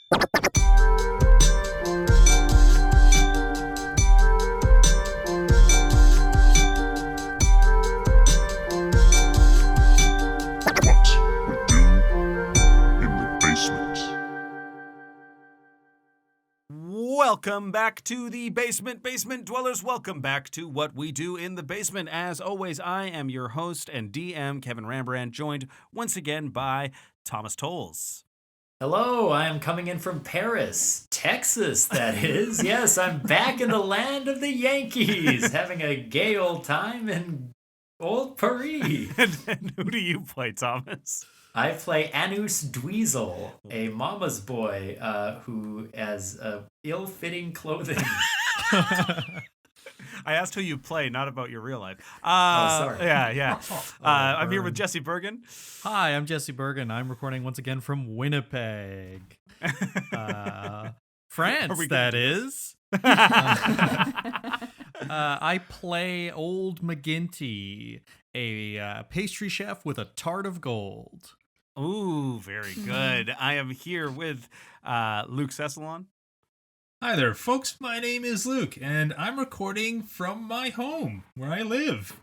Welcome back to the basement dwellers. Welcome back to What We Do in the Basement. As always, I am your host and DM, Kevin Rembrandt, joined once again by Thomas Tolles. Hello, I am coming in from Paris, Texas, that is. Yes, I'm back in the land of the Yankees, having a gay old time in old Paris. And who do you play, Thomas? I play Anus Dweezil, a mama's boy who has ill-fitting clothing. I asked who you play, not about your real life. Sorry. Yeah. I'm here with Jesse Bergen. Hi, I'm Jesse Bergen. I'm recording once again from Winnipeg, France, that is. I play Old McGinty, a pastry chef with a tart of gold. Ooh, very good. I am here with Luke Cessalon. Hi there, folks. My name is Luke, and I'm recording from my home, where I live.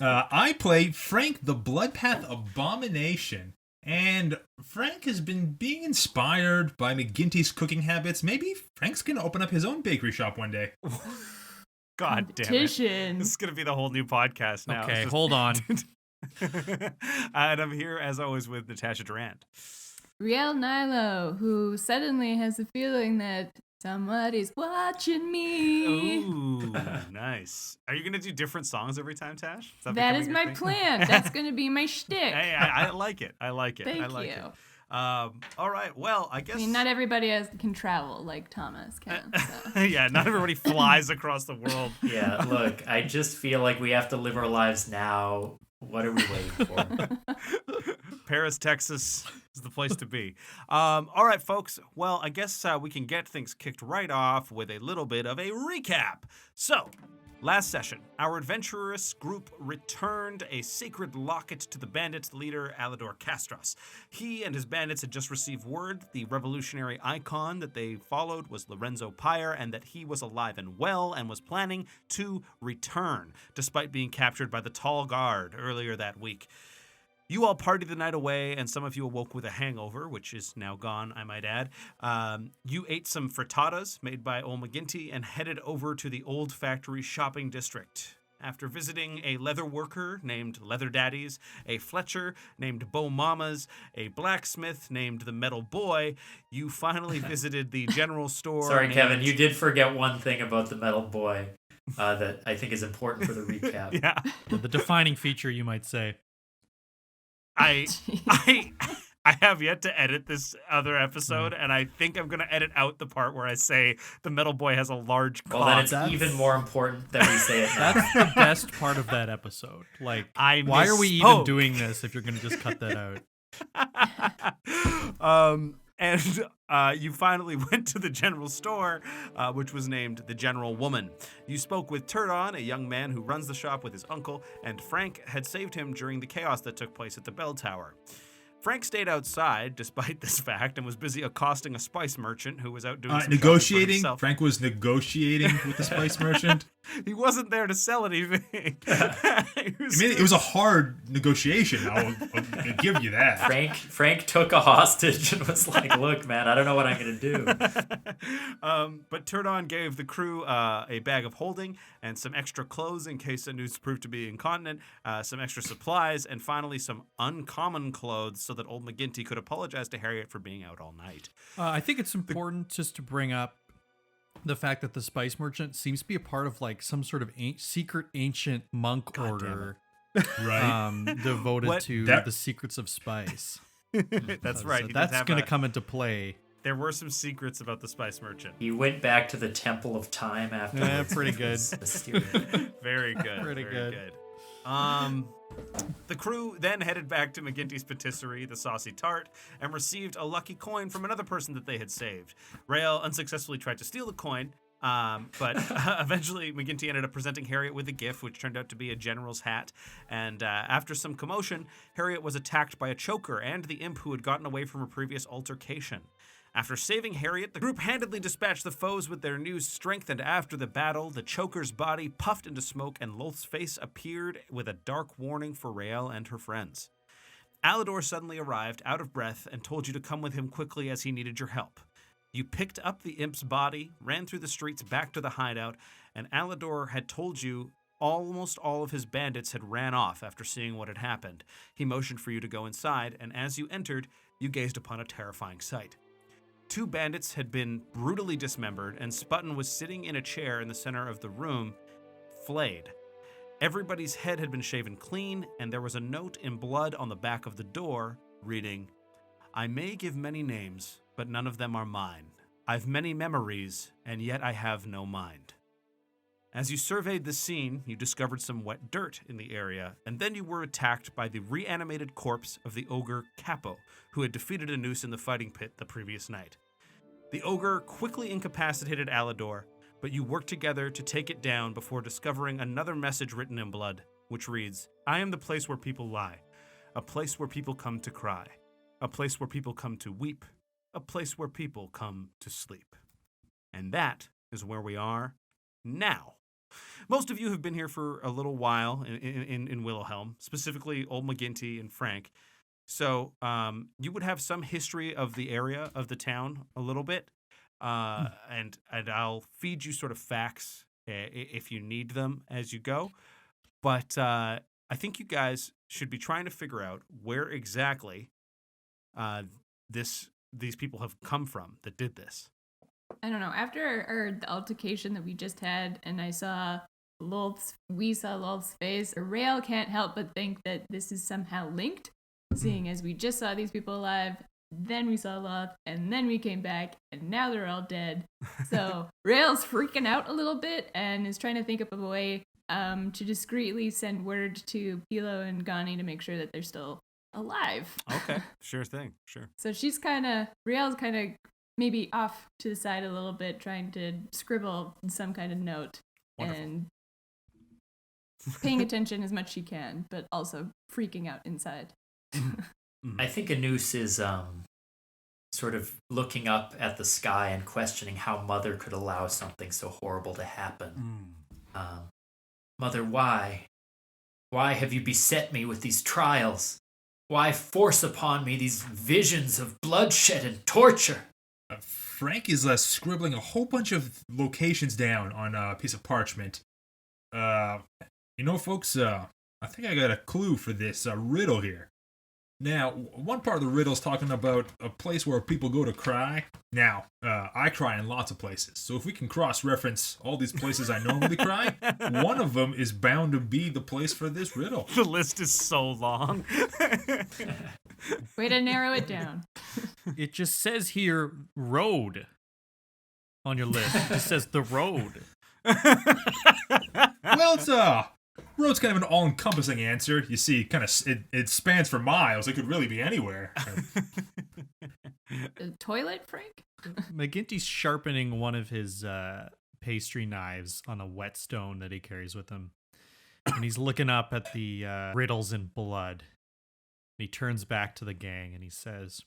I play Frank the Bloodpath Abomination, and Frank has been being inspired by McGinty's cooking habits. Maybe Frank's going to open up his own bakery shop one day. God damn it. This is going to be the whole new podcast now. Okay, hold on. And I'm here, as always, with Natasha Durant. Riel Nilo, who suddenly has a feeling that somebody's watching me. Ooh, nice. Are you going to do different songs every time, Tash? That is my plan. That's going to be my shtick. Hey, I like it. Thank you. All right. Well, I guess. I mean, not everybody can travel like Thomas can. So. Yeah, not everybody flies across the world. Yeah, look, I just feel like we have to live our lives now. What are we waiting for? Paris, Texas is the place to be. All right, folks. Well, I guess we can get things kicked right off with a little bit of a recap. So, last session, our adventurous group returned a sacred locket to the bandits' leader, Alador Castros. He and his bandits had just received word the revolutionary icon that they followed was Lorenzo Pyre, and that he was alive and well and was planning to return, despite being captured by the Tall Guard earlier that week. You all partied the night away, and some of you awoke with a hangover, which is now gone, I might add. You ate some frittatas made by Old McGinty and headed over to the old factory shopping district. After visiting a leather worker named Leather Daddies, a Fletcher named Beau Mamas, a blacksmith named the Metal Boy, you finally visited the general store. Sorry, Kevin, you did forget one thing about the Metal Boy that I think is important for the recap. Yeah. The defining feature, you might say. I have yet to edit this other episode, and I think I'm going to edit out the part where I say the Metal Boy has a large cock. Well, then it's even more important that we say it now. That's the best part of that episode. Like, why are we even doing this if you're going to just cut that out? And you finally went to the general store, which was named the General Woman. You spoke with Turdon, a young man who runs the shop with his uncle, and Frank had saved him during the chaos that took place at the bell tower. Frank stayed outside despite this fact and was busy accosting a spice merchant who was out doing some negotiating. Frank was negotiating with the spice merchant. He wasn't there to sell anything. It was a hard negotiation. I'll give you that. Frank took a hostage and was like, "Look, man, I don't know what I'm gonna do." But Turdon gave the crew a bag of holding and some extra clothes in case Anus proved to be incontinent, some extra supplies, and finally some uncommon clothes so that old McGinty could apologize to Harriet for being out all night. I think it's important just to bring up the fact that the spice merchant seems to be a part of like some sort of secret ancient monk order, right? Devoted to the secrets of spice. That's right. So that's going to come into play. There were some secrets about the spice merchant. He went back to the Temple of Time after. Yeah, pretty good. Very good. Pretty good. The crew then headed back to McGinty's patisserie, the Saucy Tart, and received a lucky coin from another person that they had saved. Rael unsuccessfully tried to steal the coin, But eventually, McGinty ended up presenting Harriet with a gift, which turned out to be a general's hat. And after some commotion, Harriet was attacked by a choker and the imp who had gotten away from a previous altercation. After saving Harriet, the group handedly dispatched the foes with their new strength, and after the battle, the choker's body puffed into smoke and Lolth's face appeared with a dark warning for Raelle and her friends. Alador suddenly arrived, out of breath, and told you to come with him quickly as he needed your help. You picked up the imp's body, ran through the streets back to the hideout, and Alador had told you almost all of his bandits had ran off after seeing what had happened. He motioned for you to go inside, and as you entered, you gazed upon a terrifying sight. 2 bandits had been brutally dismembered, and Sputton was sitting in a chair in the center of the room, flayed. Everybody's head had been shaven clean, and there was a note in blood on the back of the door, reading, "I may give many names, but none of them are mine. I've many memories, and yet I have no mind." As you surveyed the scene, you discovered some wet dirt in the area, and then you were attacked by the reanimated corpse of the ogre Capo, who had defeated a noose in the fighting pit the previous night. The ogre quickly incapacitated Alador, but you worked together to take it down before discovering another message written in blood, which reads, "I am the place where people lie, a place where people come to cry, a place where people come to weep, a place where people come to sleep." And that is where we are now. Most of you have been here for a little while in Willowhelm, specifically Old McGinty and Frank. So you would have some history of the area of the town a little bit, and I'll feed you sort of facts if you need them as you go. But I think you guys should be trying to figure out where exactly these people have come from that did this. I don't know. After the altercation that we just had, and we saw Lolth's face, Raelle can't help but think that this is somehow linked, seeing as we just saw these people alive, then we saw Lolth, and then we came back, and now they're all dead. So Raelle's freaking out a little bit and is trying to think up of a way to discreetly send word to Pilo and Gani to make sure that they're still alive. Okay, sure thing, sure. So Raelle's kind of maybe off to the side a little bit, trying to scribble some kind of note. Wonderful. And paying attention as much as she can, but also freaking out inside. I think a noose is sort of looking up at the sky and questioning how Mother could allow something so horrible to happen. Mother, why? Why have you beset me with these trials? Why force upon me these visions of bloodshed and torture? Frank is scribbling a whole bunch of locations down on a piece of parchment. Folks, I think I got a clue for this riddle here. Now, one part of the riddle is talking about a place where people go to cry. Now, I cry in lots of places, so if we can cross-reference all these places I normally cry, one of them is bound to be the place for this riddle. The list is so long. Way to narrow it down. It just says here, road on your list. It just says the road. Well, road's kind of an all-encompassing answer. You see, it spans for miles. It could really be anywhere. The toilet, Frank? McGinty's sharpening one of his pastry knives on a whetstone that he carries with him. And he's looking up at the riddles in blood. And he turns back to the gang and he says,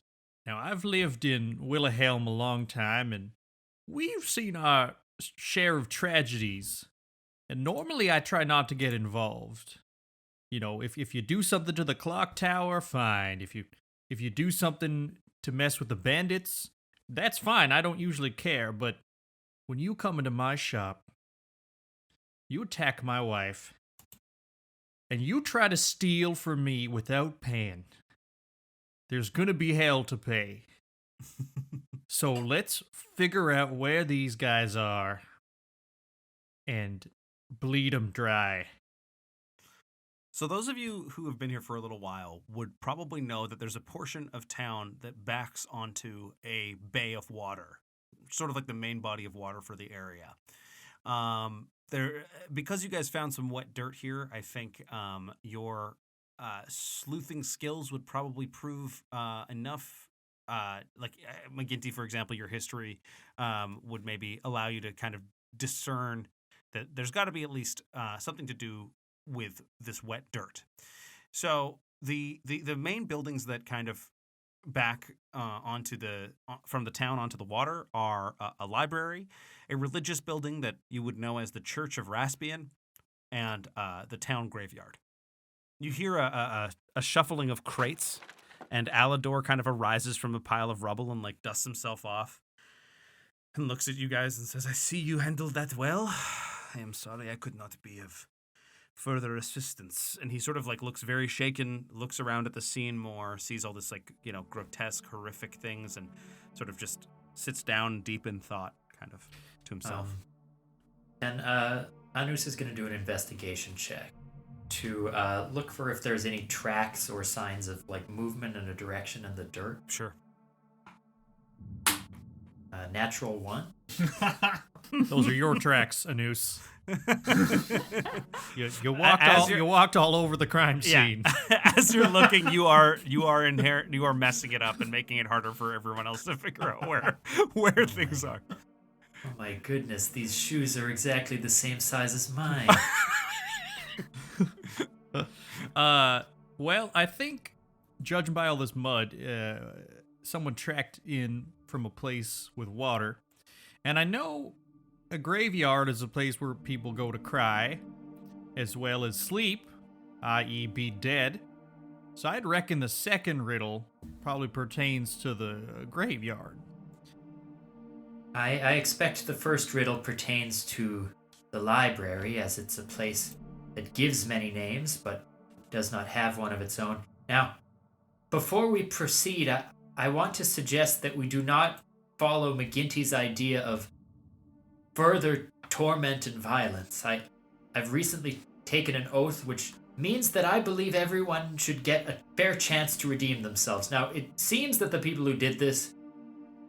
"Now, I've lived in Willowhelm a long time, and we've seen our share of tragedies. And normally I try not to get involved. You know, if you do something to the clock tower, fine. If you do something to mess with the bandits, that's fine. I don't usually care. But when you come into my shop, you attack my wife, and you try to steal from me without paying, there's gonna be hell to pay. So let's figure out where these guys are and bleed them dry." So those of you who have been here for a little while would probably know that there's a portion of town that backs onto a bay of water, sort of like the main body of water for the area. Because you guys found some wet dirt here, I think your sleuthing skills would probably prove enough. Like McGinty, for example, your history would maybe allow you to kind of discern that there's got to be at least something to do with this wet dirt. So the main buildings that kind of back from the town onto the water are a library, a religious building that you would know as the Church of Raspian, and the town graveyard. You hear a shuffling of crates, and Alador kind of arises from a pile of rubble and like dusts himself off and looks at you guys and says, "I see you handled that well. I am sorry I could not be of further assistance." And he sort of like looks very shaken, looks around at the scene more, sees all this like, grotesque, horrific things, and sort of just sits down deep in thought kind of to himself. And Anus is going to do an investigation check to look for if there's any tracks or signs of like movement in a direction in the dirt. Sure. Natural 1. Those are your tracks, Anus. You walked all over the crime scene. Yeah. As you're looking, you are messing it up and making it harder for everyone else to figure out where things are. Oh my goodness, these shoes are exactly the same size as mine. Well, I think, judging by all this mud, someone tracked in from a place with water. And I know a graveyard is a place where people go to cry, as well as sleep, i.e. be dead. So I'd reckon the second riddle probably pertains to the graveyard. I expect the first riddle pertains to the library, as it's a place that gives many names, but does not have one of its own. Now, before we proceed, I want to suggest that we do not follow McGinty's idea of further torment and violence. I've recently taken an oath which means that I believe everyone should get a fair chance to redeem themselves. Now, it seems that the people who did this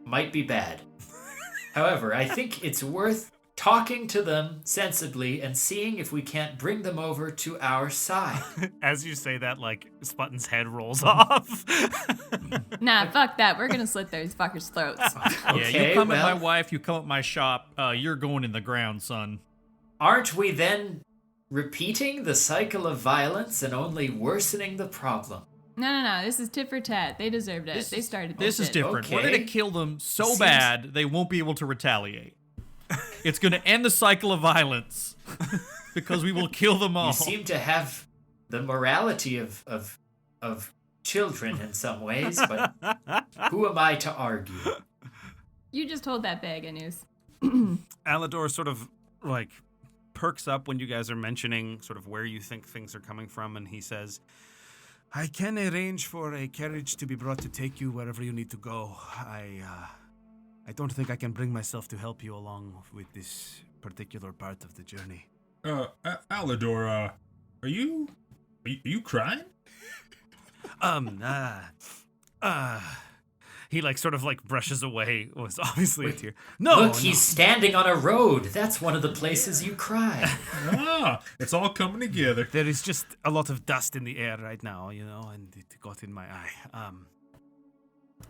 might be bad. However, I think it's worth talking to them sensibly and seeing if we can't bring them over to our side. As you say that, like, Sputton's head rolls off. Nah, fuck that. We're gonna slit those fuckers' throats. Yeah, you come at my wife, you come at my shop, you're going in the ground, son. Aren't we then repeating the cycle of violence and only worsening the problem? No. This is tit for tat. They deserved it. They started this This is shit. different. Okay. We're going to kill them so bad they won't be able to retaliate. It's going to end the cycle of violence because we will kill them all. You seem to have the morality of children in some ways, but who am I to argue? You just hold that bag, Anus. Alador sort of like perks up when you guys are mentioning sort of where you think things are coming from, and he says, "I can arrange for a carriage to be brought to take you wherever you need to go. I don't think I can bring myself to help you along with this particular part of the journey." Alador, are you crying? He like sort of like brushes away what was obviously a tear. Look, he's standing on a road. That's one of the places you cry. It's all coming together. There is just a lot of dust in the air right now, and it got in my eye.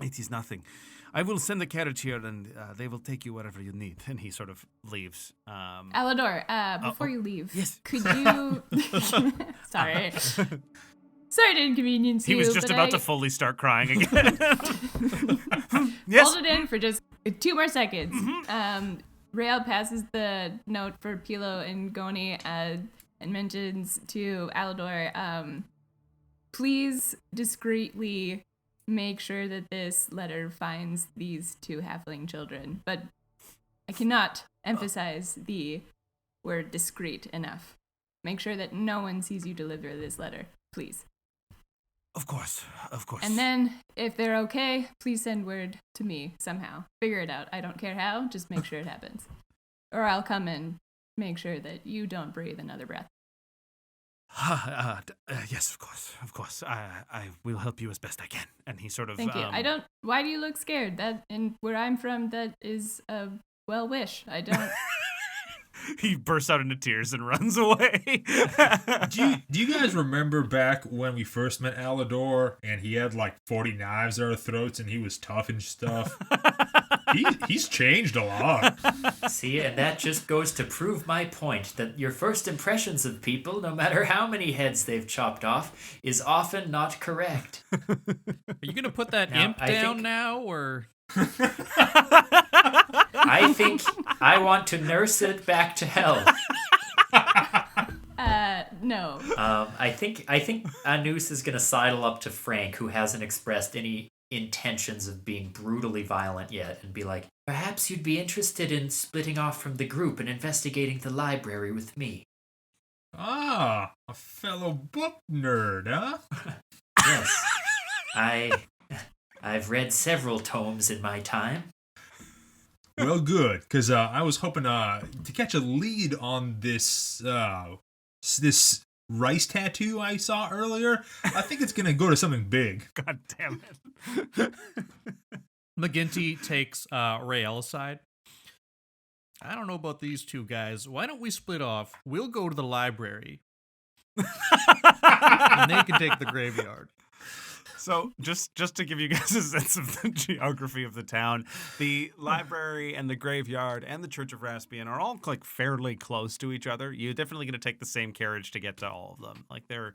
It is nothing. I will send the carriage here, and they will take you wherever you need. And he sort of leaves. Alador, before you leave, yes. could you... Sorry. Sorry to inconvenience you. He was just about to fully start crying again. Yes. Hold it in for just 2 more seconds. Rael passes the note for Pilo and Goni and mentions to Alador, please discreetly make sure that this letter finds these 2 halfling children. But I cannot emphasize the word discreet enough. Make sure that no one sees you deliver this letter, please. Of course. And then, if they're okay, please send word to me somehow. Figure it out. I don't care how, just make sure it happens. Or I'll come and make sure that you don't breathe another breath. Yes, of course. I will help you as best I can. And he sort of... Thank you. Why do you look scared? And where I'm from, that is a well wish. I don't... He bursts out into tears and runs away. Do you guys remember back when we first met Alador and he had like 40 knives at our throats and he was tough and stuff? He's changed a lot. See, and that just goes to prove my point that your first impressions of people, no matter how many heads they've chopped off, is often not correct. Are you gonna put that Now, imp I down think- now, or? I think I want to nurse it back to health. No. I think Anus is gonna sidle up to Frank, who hasn't expressed any intentions of being brutally violent yet, and be like, perhaps you'd be interested in splitting off from the group and investigating the library with me. Ah, a fellow book nerd, huh? Yes, I've read several tomes in my time. Well, good, because I was hoping to catch a lead on this this rice tattoo I saw earlier. I think it's gonna go to something big. God damn it. McGinty takes Rael aside. I don't know about these two guys. Why don't we split off? We'll go to the library. And they can take the graveyard. So just to give you guys a sense of the geography of the town, the library and the graveyard and the Church of Raspian are all like fairly close to each other. You're definitely going to take the same carriage to get to all of them. Like they're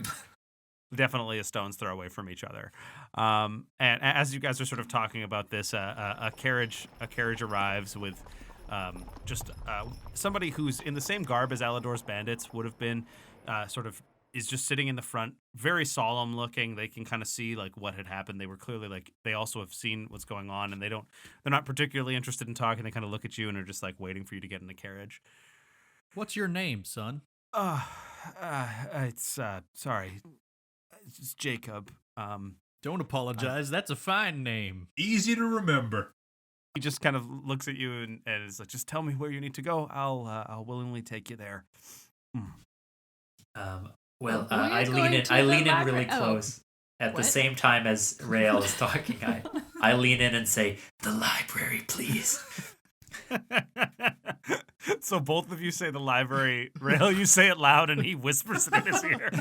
definitely a stone's throw away from each other. And as you guys are sort of talking about this, a carriage arrives with somebody who's in the same garb as Alador's bandits would have been, is just sitting in the front, very solemn looking. They can kind of see like what had happened. They were clearly like, they also have seen what's going on, and they're not particularly interested in talking. They kind of look at you and are just like waiting for you to get in the carriage. What's your name, son? It's sorry. It's Jacob. Don't apologize. That's a fine name. Easy to remember. He just kind of looks at you and is like, just tell me where you need to go. I'll willingly take you there. Well, We're I going lean in. to I the lean in library. really close. At the What? same time as Rael is talking, I lean in and say, "The library, please." So both of you say the library. Rail, you say it loud, and he whispers it in his ear.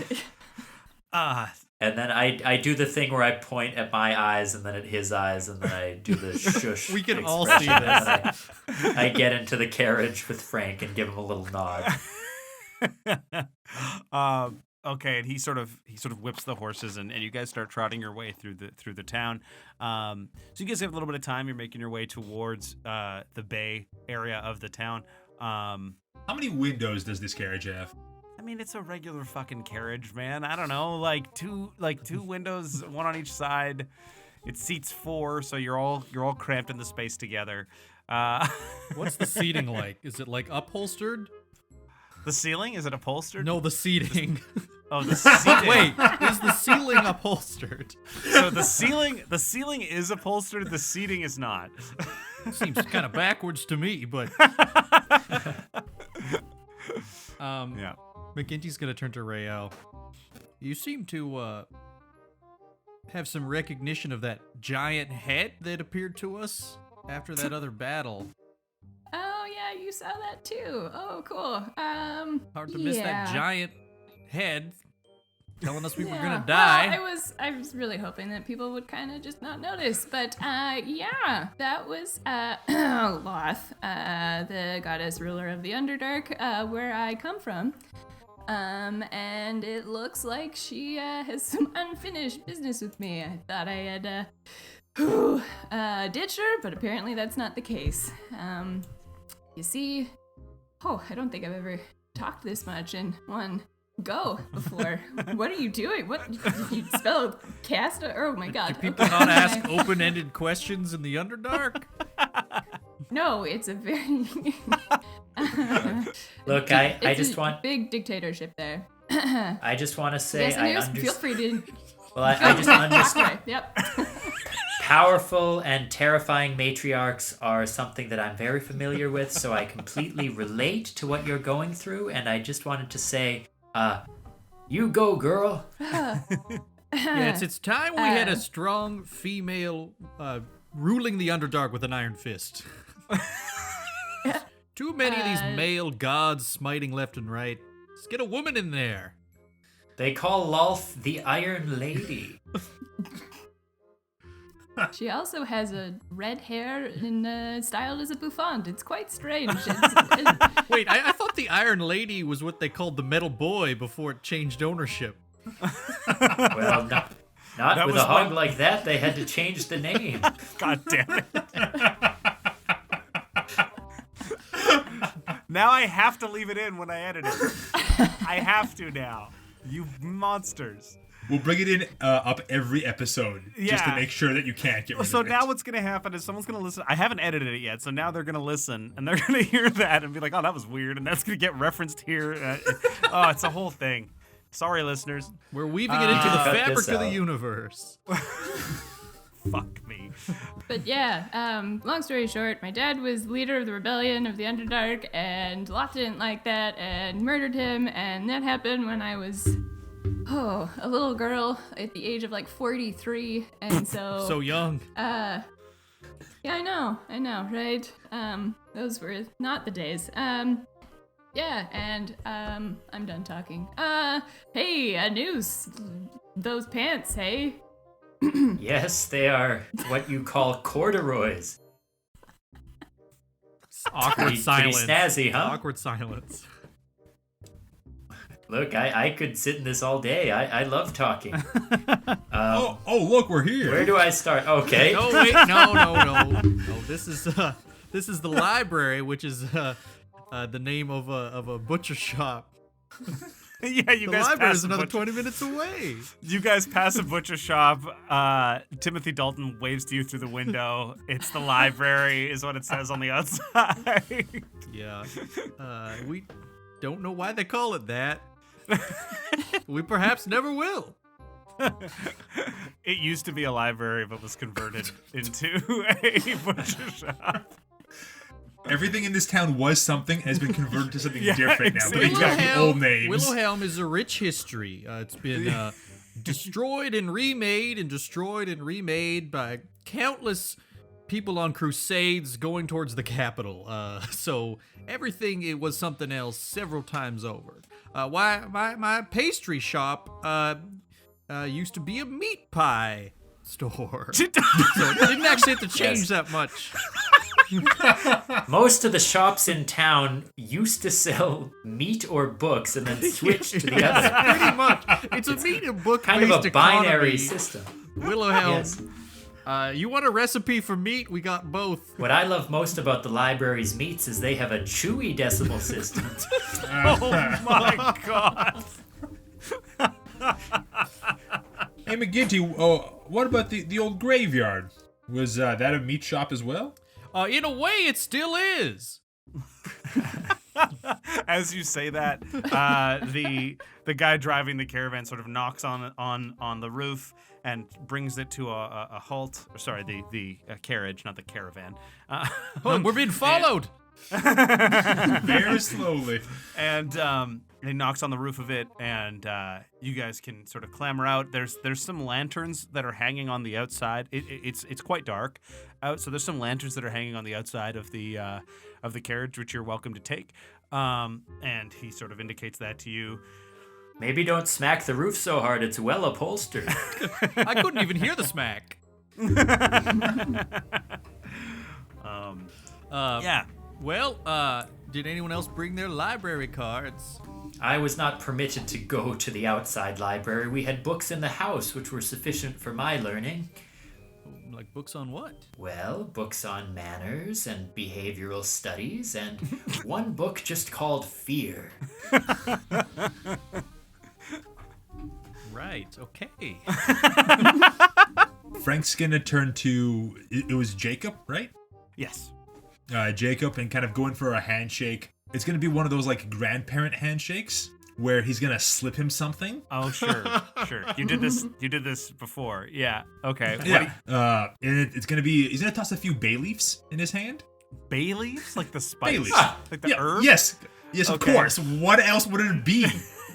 And then I do the thing where I point at my eyes and then at his eyes, and then I do the shush. We can all expression, see and this. then I get into the carriage with Frank and give him a little nod. Okay, and he sort of whips the horses, and you guys start trotting your way through the town. So you guys have a little bit of time. You're making your way towards the bay area of the town. How many windows does this carriage have? I mean, it's a regular fucking carriage, man. I don't know, like two windows, one on each side. It seats 4, so you're all cramped in the space together. What's the seating like? Is it like upholstered? The ceiling, is it upholstered? No, the seating. Oh, the seating. Wait, is the ceiling upholstered? So the ceiling is upholstered. The seating is not. Seems kind of backwards to me, but Yeah. McGinty's gonna turn to Rael. You seem to have some recognition of that giant head that appeared to us after that other battle. Oh yeah, you saw that too. Oh cool. Hard to miss that yeah. giant head telling us we were Yeah. gonna die. Well, I was really hoping that people would kind of just not notice, but yeah, that was Loth, the goddess ruler of the Underdark, where I come from. And it looks like she has some unfinished business with me. I thought I had ditched her, but apparently that's not the case. You see, I don't think I've ever talked this much in one go before. What are you doing? What you spell cast? Oh my god! Do people not ask open-ended questions in the Underdark? No, it's a very Look, I it's just a want big dictatorship there. I just want to say Yes, I Anus, understand. feel free to. Well, I just understand. Okay, yep. Powerful and terrifying matriarchs are something that I'm very familiar with, so I completely relate to what you're going through, and I just wanted to say, you go, girl. Yeah, it's time we had a strong female ruling the Underdark with an iron fist. Too many of these male gods smiting left and right. Let's get a woman in there. They call Lolth the Iron Lady. She also has a red hair and styled as a bouffant. It's quite strange. Wait, I thought the Iron Lady was what they called the Metal Boy before it changed ownership. Well, not with a hog like that. They had to change the name. God damn it. Now I have to leave it in when I edit it. I have to now. You monsters. We'll bring it in up every episode just to make sure that you can't get rid of it. So now what's going to happen is someone's going to listen. I haven't edited it yet, so now they're going to listen, and they're going to hear that and be like, oh, that was weird, and that's going to get referenced here. It's a whole thing. Sorry, listeners. We're weaving it into the fabric of the universe. Fuck me. But yeah, long story short, my dad was leader of the rebellion of the Underdark, and Loth didn't like that and murdered him, and that happened when I was, a little girl at the age of like 43, and so... So young. Yeah, I know, right? Those were not the days. Yeah, and, I'm done talking. Hey, a noose. Those pants, hey? Yes, they are what you call corduroys. Awkward silence. Pretty snazzy, huh? Awkward silence. Look, I could sit in this all day. I love talking. Look, we're here. Where do I start? Okay. No, wait, no. This is the library, which is the name of a butcher shop. Yeah, you the guys library pass is another 20 minutes away. You guys pass a butcher shop. Timothy Dalton waves to you through the window. It's the library, is what it says on the outside. Yeah. We don't know why they call it that. We perhaps never will. It used to be a library, but was converted into a butcher shop. Everything in this town was something and has been converted to something different now. But exactly. exactly old names. Willowhelm is a rich history. It's been destroyed and remade by countless people on crusades going towards the capital. So everything it was something else several times over. My pastry shop used to be a meat pie store. So it didn't actually have to change that much. Most of the shops in town used to sell meat or books and then switched to the other. Pretty much. It's a meat and book Kind of a binary system. Willowhelm. Yes. You want a recipe for meat? We got both. What I love most about the library's meats is they have a Chewy decimal system. Oh my god. Hey, McGinty, what about the old graveyard? Was that a meat shop as well? In a way, it still is. As you say that, the guy driving the caravan sort of knocks on the roof and brings it to a halt. Sorry, the carriage, not the caravan. We're being followed. Very slowly. And he knocks on the roof of it, and you guys can sort of clamber out. There's some lanterns that are hanging on the outside. It's quite dark out, so there's some lanterns that are hanging on the outside of the carriage, which you're welcome to take. And he sort of indicates that to you. Maybe don't smack the roof so hard, it's well upholstered. I couldn't even hear the smack. Yeah. Well, did anyone else bring their library cards? I was not permitted to go to the outside library. We had books in the house which were sufficient for my learning. Like books on what? Well, books on manners and behavioral studies, and one book just called Fear. Right, okay. Frank's gonna turn to, it was Jacob, right? Yes. Jacob, and kind of going for a handshake. It's gonna be one of those like grandparent handshakes where he's gonna slip him something. Oh, sure. You did this before. Yeah. Okay. Yeah. And it's gonna be, he's gonna toss a few bay leaves in his hand. Bay leaves? Like the spice? Bay leaves. Like the herb? Yes, of Okay. course. What else would it be,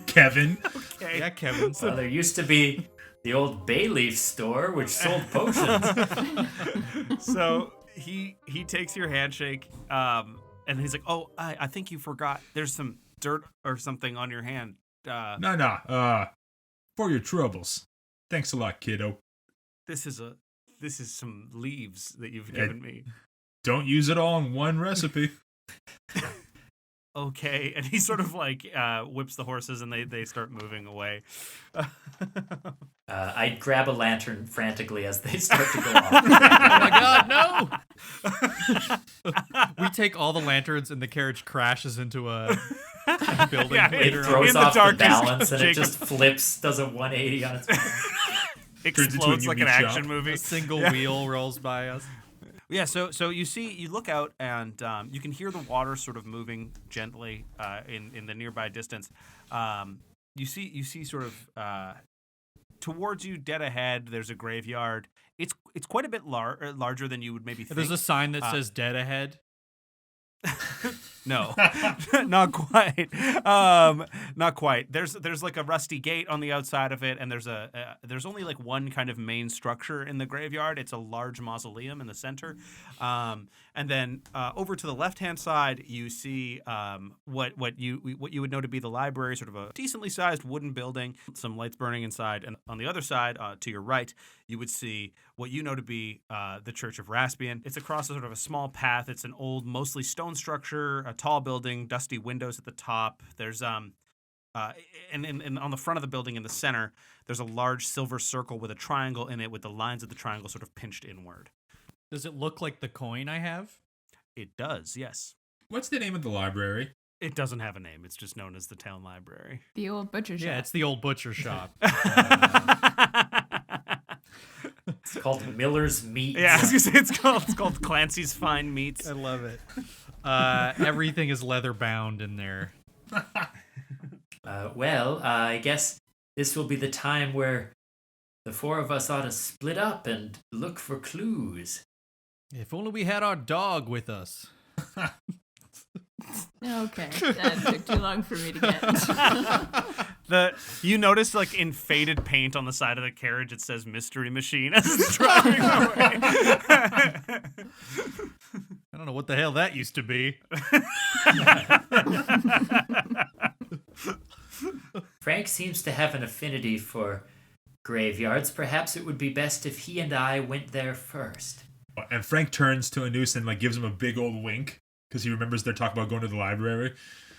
Kevin? Okay. Yeah, Kevin. Well, there used to be the old bay leaf store which sold potions. So he takes your handshake, and he's like, "Oh, I think you forgot. There's some dirt or something on your hand." No. For your troubles. Thanks a lot, kiddo. This is a This is some leaves that you've given me. Don't use it all in one recipe. Okay, and he sort of like whips the horses, and they start moving away. I grab a lantern frantically as they start to go off. Oh my god, no! We take all the lanterns and the carriage crashes into a building. Yeah, later It on. throws In the off the darkness, balance and it Jacob- just flips, does a 180 on its own. Explodes like an unique action shot. movie. A single wheel rolls by us. Yeah, so you look out and you can hear the water sort of moving gently in the nearby distance. You see sort of towards you, dead ahead. There's a graveyard. It's quite a bit larger than you would maybe think. There's a sign that says "Dead Ahead." No, not quite. Not quite. There's like a rusty gate on the outside of it, and there's only like one kind of main structure in the graveyard. It's a large mausoleum in the center, and then over to the left-hand side, you see what you would know to be the library, sort of a decently sized wooden building, some lights burning inside, and on the other side, to your right, you would see what you know to be the Church of Raspian. It's across sort of a small path. It's an old, mostly stone structure, a tall building, dusty windows at the top. There's and on the front of the building in the center, there's a large silver circle with a triangle in it, with the lines of the triangle sort of pinched inward. Does it look like the coin I have? It does, yes. What's the name of the library? It doesn't have a name. It's just known as the town library. The old butcher shop. Yeah, it's the old butcher shop. It's called Miller's Meat. Yeah, I was gonna say it's called Clancy's Fine Meats. I love it. Everything is leather bound in there. I guess this will be the time where the four of us ought to split up and look for clues. If only we had our dog with us. Okay, that took too long for me to get. You notice, like, in faded paint on the side of the carriage, it says "Mystery Machine" as it's driving away. I don't know what the hell that used to be. Frank seems to have an affinity for graveyards. Perhaps it would be best if he and I went there first. And Frank turns to Anus and like gives him a big old wink because he remembers they're talking about going to the library.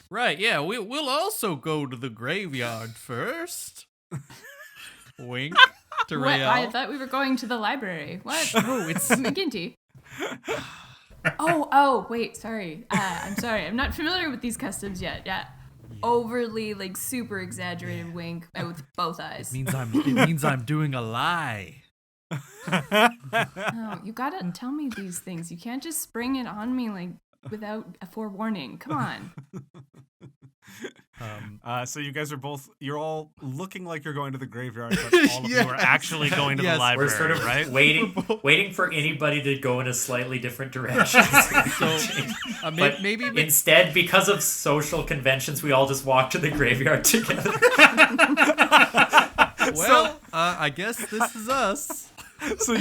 Right, yeah, we'll also go to the graveyard first. Wink to What? Rael. I thought we were going to the library. What? No, it's McGinty. Oh, wait, sorry. I'm sorry. I'm not familiar with these customs yet. Yeah. Overly, like, super exaggerated wink with both eyes. it means I'm doing a lie. Oh, you gotta tell me these things. You can't just spring it on me, like, without a forewarning. Come on. So you guys you're all looking like you're going to the graveyard, but all of you are actually going to the library, We're sort of right? waiting for anybody to go in a slightly different direction. So But maybe instead, because of social conventions, we all just walk to the graveyard together. I guess this is us. So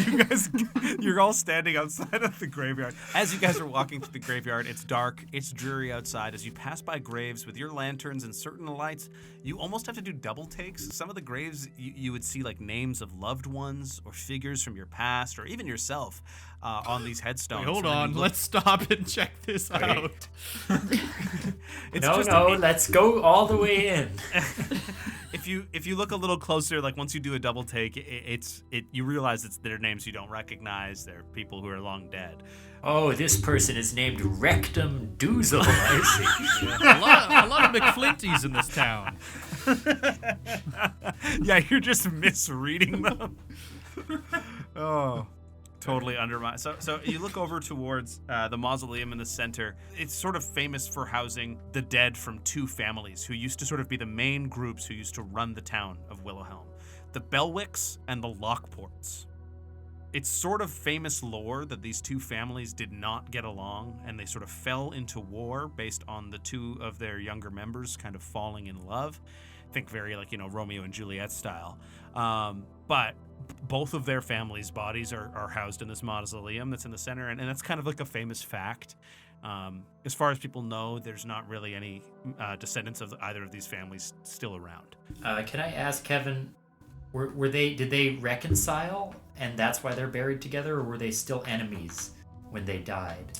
you're all standing outside of the graveyard. As you guys are walking through the graveyard, it's dark, it's dreary outside. As you pass by graves with your lanterns and certain lights, you almost have to do double takes. Some of the graves, you would see like names of loved ones or figures from your past or even yourself on these headstones. Wait, hold And then on, you look- let's stop and check this out. Let's go all the way in. If you look a little closer, like once you do a double take, you realize it's their names you don't recognize. They're people who are long dead. Oh, this person is named Rectum Doozle. I see. a lot of McFlinties in this town. Yeah, you're just misreading them. Oh, totally undermined. So you look over towards the mausoleum in the center. It's sort of famous for housing the dead from two families who used to sort of be the main groups who used to run the town of Willowhelm, the Belwicks and the Lockports. It's sort of famous lore that these two families did not get along and they sort of fell into war based on the two of their younger members kind of falling in love. Think very like, Romeo and Juliet style. But both of their families' bodies are housed in this mausoleum that's in the center, and that's kind of like a famous fact. As far as people know, there's not really any descendants of either of these families still around. Can I ask Kevin, Did they reconcile and that's why they're buried together, or were they still enemies when they died?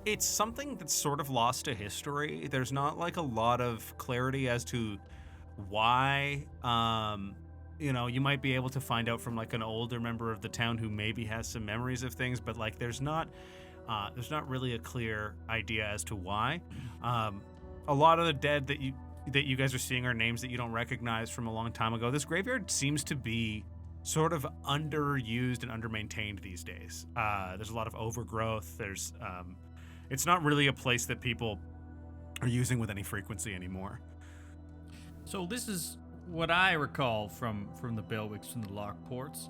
It's something that's sort of lost to history. There's not like a lot of clarity as to why. You might be able to find out from like an older member of the town who maybe has some memories of things, but like there's not really a clear idea as to why. A lot of the dead that you guys are seeing are names that you don't recognize from a long time ago. This graveyard seems to be sort of underused and undermaintained these days. There's a lot of overgrowth. It's not really a place that people are using with any frequency anymore. So this is what I recall from the Bailwicks and the Lockports.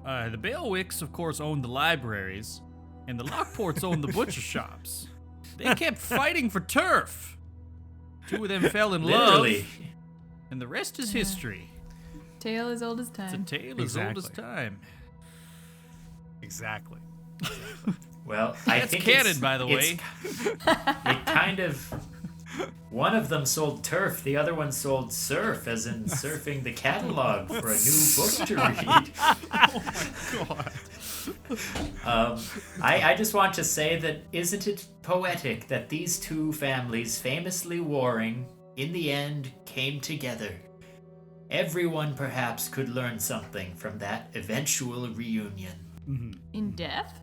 The Bailwicks, of course, owned the libraries, and the Lockports owned the butcher shops. They kept fighting for turf. Two of them fell in love, and the rest is history. Tale as old as time. It's a tale as old as time. Exactly. Well, I think canon, by the way. It kind of. One of them sold turf, the other one sold surf, as in surfing the catalog for a new book to read. Oh my god. I just want to say that isn't it poetic that these two families, famously warring, in the end came together? Everyone perhaps could learn something from that eventual reunion. Mm-hmm. In death?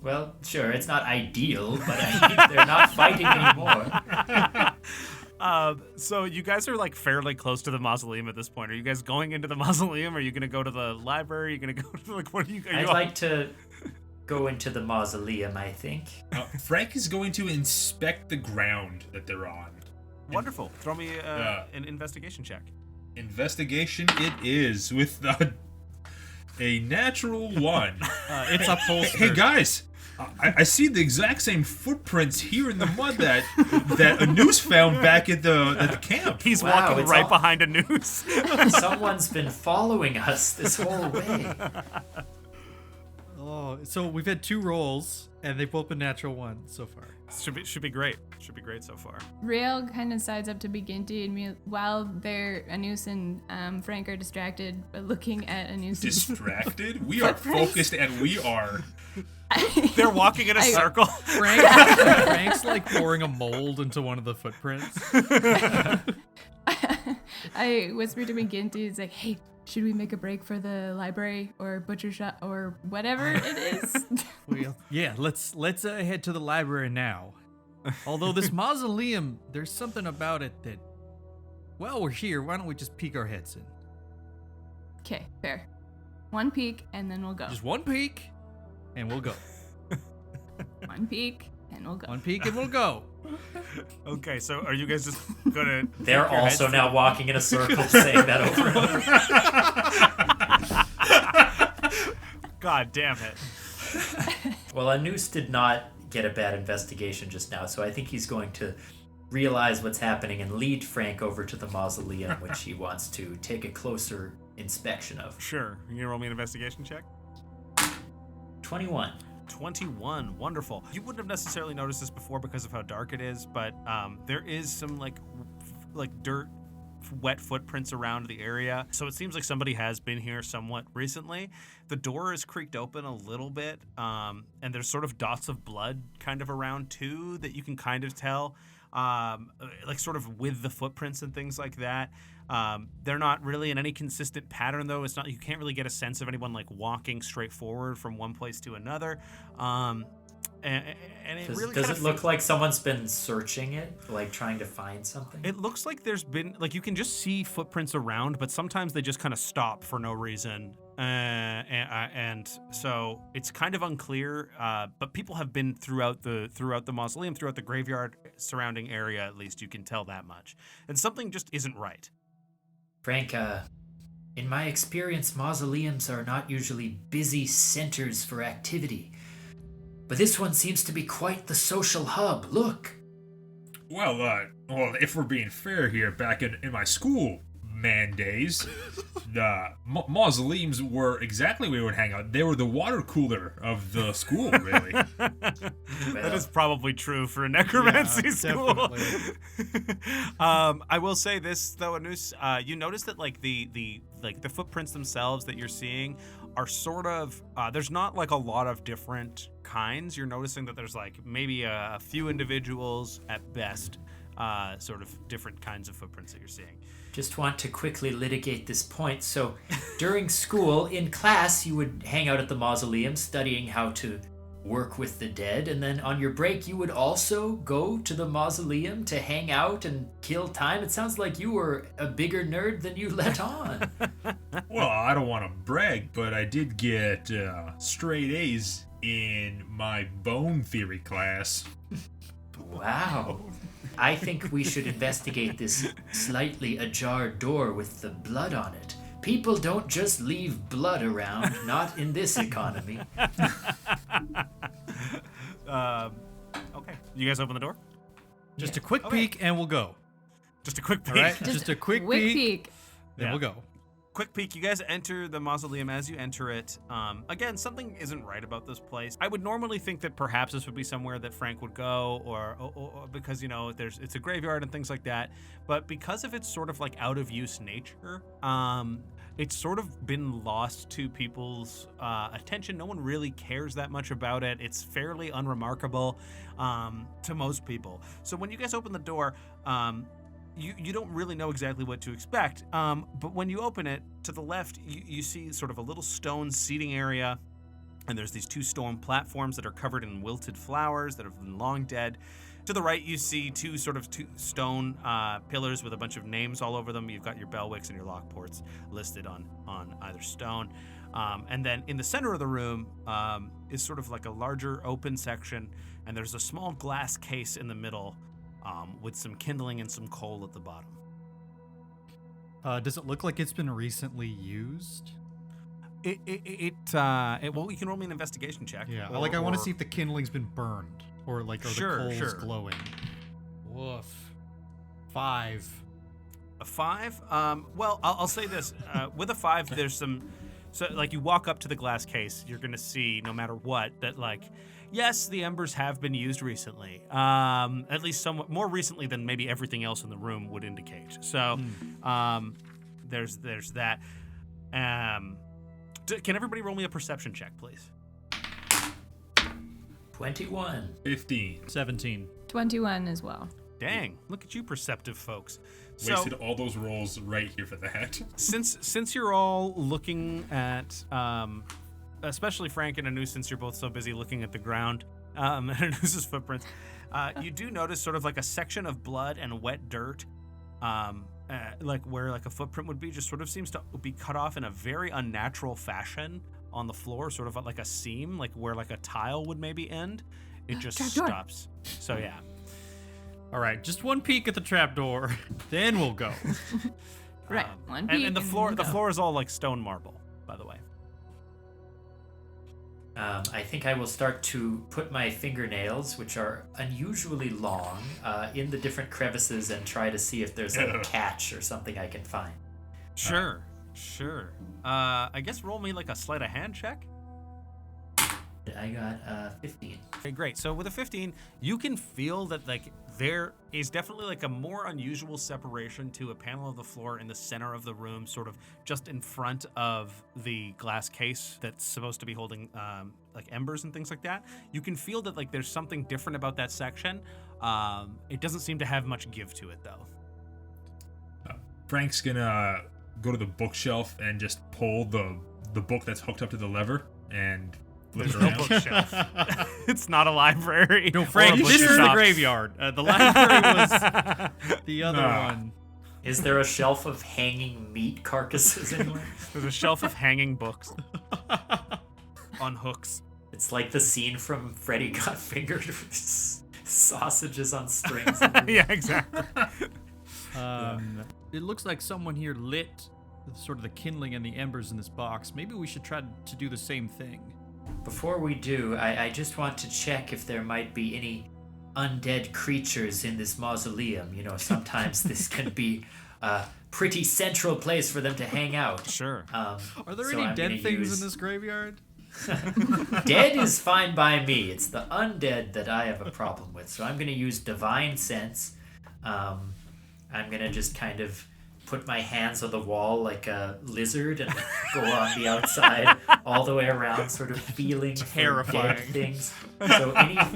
Well, sure, it's not ideal, but I mean, they're not fighting anymore. So you guys are like fairly close to the mausoleum at this point. Are you guys going into the mausoleum? Are you going to go to the library? Are you going to go to like what are you? I'd like to go into the mausoleum, I think. Frank is going to inspect the ground that they're on. Wonderful. Throw me an investigation check. Investigation it is with a natural 1. It's upholstered. Hey guys, I see the exact same footprints here in the mud that Anus found back at the camp. He's walking right behind Anus. Someone's been following us this whole way. Oh, so we've had 2 rolls, and they've both been natural 1 so far. Should be great. Should be great so far. Rail kind of sides up to Beginty, and while Anus and Frank are distracted looking at Anus. Distracted? We are focused, and we are. They're walking in a circle. Frank's like pouring a mold into one of the footprints. I whispered to McGinty, it's like, hey, should we make a break for the library or butcher shop or whatever it is? Yeah, let's head to the library now. Although this mausoleum, there's something about it that, while we're here, why don't we just peek our heads in? Okay, fair. 1 peek and then we'll go. Just 1 peek, and we'll go. 1 peek and we'll go. 1 peek and we'll go. Okay, so are you guys just gonna? They're also now walking in a circle, saying that over and over. God damn it! Well, Anus did not get a bad investigation just now, so I think he's going to realize what's happening and lead Frank over to the mausoleum, which he wants to take a closer inspection of. Sure. You gonna roll me an investigation check? 21. 21, wonderful. You wouldn't have necessarily noticed this before because of how dark it is, but there is some like dirt, wet footprints around the area. So it seems like somebody has been here somewhat recently. The door is creaked open a little bit, and there's sort of dots of blood kind of around too that you can kind of tell, like sort of with the footprints and things like that. They're not really in any consistent pattern though. It's not, you can't really get a sense of anyone like walking straight forward from one place to another. And it does it look like someone's been searching it, like trying to find something? It looks like there's been, like, you can just see footprints around, but sometimes they just kind of stop for no reason. And so it's kind of unclear, but people have been throughout the mausoleum, throughout the graveyard surrounding area, at least you can tell that much. And something just isn't right. Frank, in my experience, mausoleums are not usually busy centers for activity. But this one seems to be quite the social hub. Look. Well, if we're being fair here, back in my school, caveman days, the mausoleums were exactly where we would hang out. They were the water cooler of the school, really. That is probably true for a necromancy school. I will say this though, Anus, you notice that like the footprints themselves that you're seeing are sort of there's not like a lot of different kinds. You're noticing that there's like maybe a few individuals at best, sort of different kinds of footprints that you're seeing. Just want to quickly litigate this point. So during school, in class, you would hang out at the mausoleum studying how to work with the dead, and then on your break, you would also go to the mausoleum to hang out and kill time. It sounds like you were a bigger nerd than you let on. Well, I don't want to brag, but I did get straight A's in my bone theory class. Wow. I think we should investigate this slightly ajar door with the blood on it. People don't just leave blood around, not in this economy. Okay. You guys open the door? Just a quick peek and we'll go. Just a quick peek. All right? Just a quick peek. Then we'll go. Quick peek. You guys enter the mausoleum. As you enter it, again, something isn't right about this place. I would normally think that perhaps this would be somewhere that Frank would go, or because it's a graveyard and things like that. But because of its sort of like out of use nature, it's sort of been lost to people's attention. No one really cares that much about it. It's fairly unremarkable to most people. So when you guys open the door, you don't really know exactly what to expect. But when you open it, to the left, you see sort of a little stone seating area. And there's these two stone platforms that are covered in wilted flowers that have been long dead. To the right, you see two stone pillars with a bunch of names all over them. You've got your Bellwicks and your Lockports listed on either stone. And then in the center of the room is sort of like a larger open section, and there's a small glass case in the middle with some kindling and some coal at the bottom. Does it look like it's been recently used? Well, you can roll me an investigation check. Yeah, I want to see if the kindling's been burned. Or the coal's glowing. Woof. 5. A 5? Well, I'll say this. With a 5, there's some... So, like, you walk up to the glass case, you're going to see, no matter what, that, like, yes, the embers have been used recently. At least somewhat more recently than maybe everything else in the room would indicate. So, there's that. Can everybody roll me a perception check, please? 21. 15. 17. 21 as well. Dang, look at you perceptive folks. Wasted all those rolls right here for that. Since you're all looking at, especially Frank and Anu, since you're both so busy looking at the ground and Anu's footprints, you do notice sort of like a section of blood and wet dirt, like where like a footprint would be, just sort of seems to be cut off in a very unnatural fashion on the floor, sort of like a seam, like where like a tile would maybe end. It just stops. So yeah. All right, just one peek at the trapdoor, then we'll go. Right, one peek. And the floor is all like stone marble, by the way. I think I will start to put my fingernails, which are unusually long, in the different crevices and try to see if there's a catch or something I can find. Sure. I guess roll me like a sleight of hand check. I got 15. Okay, great. So with a 15, you can feel that like there is definitely like a more unusual separation to a panel of the floor in the center of the room, sort of just in front of the glass case that's supposed to be holding like embers and things like that. You can feel that like there's something different about that section. It doesn't seem to have much give to it though. Frank's gonna go to the bookshelf and just pull the book that's hooked up to the lever and flip it There's no around. bookshelf. It's not a library. No, Frank, this is the shop. graveyard. The library was the other one. Is there a shelf of hanging meat carcasses anywhere? There's a shelf of hanging books on hooks. It's like the scene from Freddy Got Fingered with sausages on strings. Yeah, exactly. It looks like someone here lit sort of the kindling and the embers in this box. Maybe we should try to do the same thing. Before we do, I just want to check if there might be any undead creatures in this mausoleum. You know, sometimes this can be pretty central place for them to hang out. Sure. Are there So any I'm dead gonna things use- in this graveyard? Dead is fine by me. It's the undead that I have a problem with. So I'm going to use Divine Sense. I'm going to just kind of put my hands on the wall like a lizard and go on the outside all the way around, sort of feeling for Terrifying. dead things. So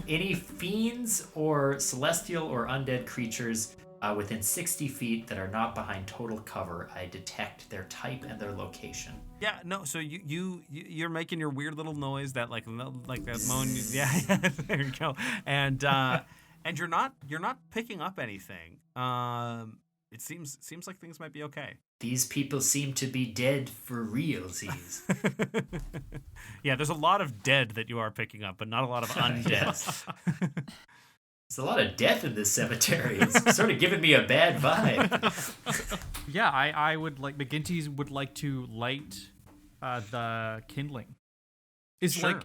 any fiends or celestial or undead creatures within 60 feet that are not behind total cover, I detect their type and their location. Yeah, no. So you're making your weird little noise that like that moan. Yeah, there you go. And you're not picking up anything. It seems like things might be okay. These people seem to be dead for realsies. Yeah, there's a lot of dead that you are picking up, but not a lot of undead. Yes. There's a lot of death in this cemetery. It's sort of giving me a bad vibe. Yeah, I would like McGinty would like to light the kindling. Sure.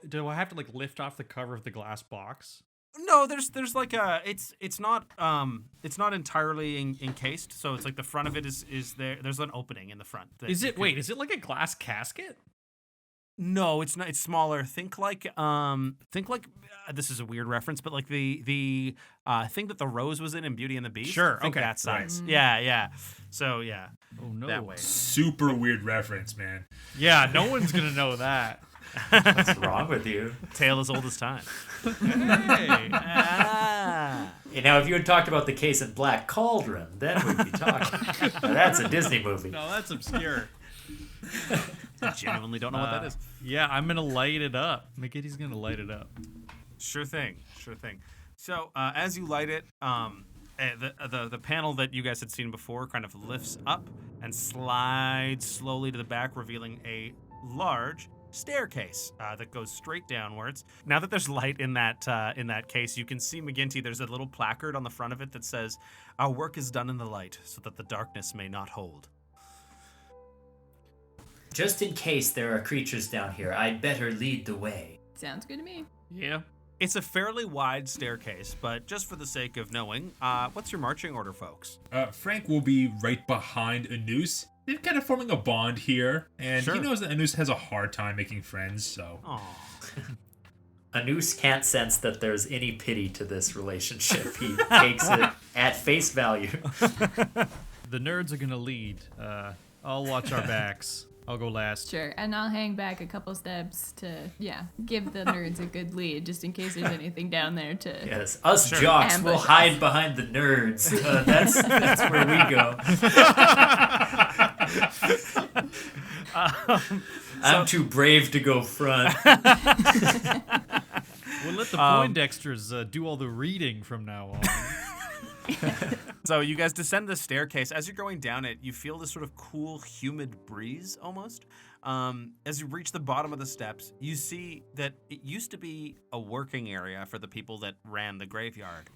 Do I have to like lift off the cover of the glass box? No, there's like a it's not entirely encased, so it's like the front of it is there. There's an opening in the front. Is it like a glass casket? No, it's not. It's smaller. Think like this is a weird reference, but like the thing that the rose was in Beauty and the Beast. Sure, Think okay, that size. right. Yeah. So yeah. Oh no. That way. Super weird reference, man. Yeah, no one's gonna know that. What's wrong with you? Tale as old as time. Hey. And now, if you had talked about the case in Black Cauldron, then we'd be talking. Now, that's a Disney movie. No, that's obscure. I genuinely don't know what that is. Yeah, I'm gonna light it up. McGinty's gonna light it up. Sure thing. So as you light it, the panel that you guys had seen before kind of lifts up and slides slowly to the back, revealing a large staircase that goes straight downwards. Now that there's light in that case, you can see McGinty. There's a little placard on the front of it that says, "Our work is done in the light, so that the darkness may not hold." Just in case there are creatures down here, I'd better lead the way. Sounds good to me. Yeah. It's a fairly wide staircase, but just for the sake of knowing, what's your marching order, folks? Frank will be right behind Anus. They're kind of forming a bond here, and Sure. he knows that Anus has a hard time making friends, so... Aw. Anus can't sense that there's any pity to this relationship. He takes it at face value. The nerds are gonna lead. I'll watch our backs. I'll go last. Sure, and I'll hang back a couple steps to, give the nerds a good lead, just in case there's anything down there to... Yes, us jocks will Ambush us. hide behind the nerds. That's where we go. I'm too brave to go front. We'll let the Poindexters do all the reading from now on. So you guys descend the staircase. As you're going down it, you feel this sort of cool, humid breeze almost. As you reach the bottom of the steps, you see that it used to be a working area for the people that ran the graveyard.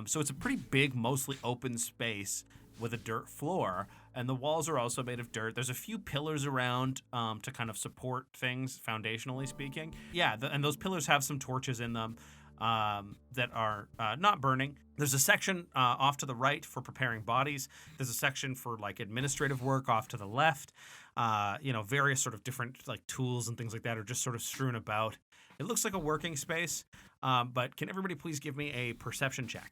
So it's a pretty big, mostly open space with a dirt floor, and the walls are also made of dirt. There's a few pillars around to kind of support things, foundationally speaking. Yeah, and those pillars have some torches in them that are not burning. There's a section off to the right for preparing bodies. There's a section for like administrative work off to the left. Various sort of different like tools and things like that are just sort of strewn about. It looks like a working space, but can everybody please give me a perception check?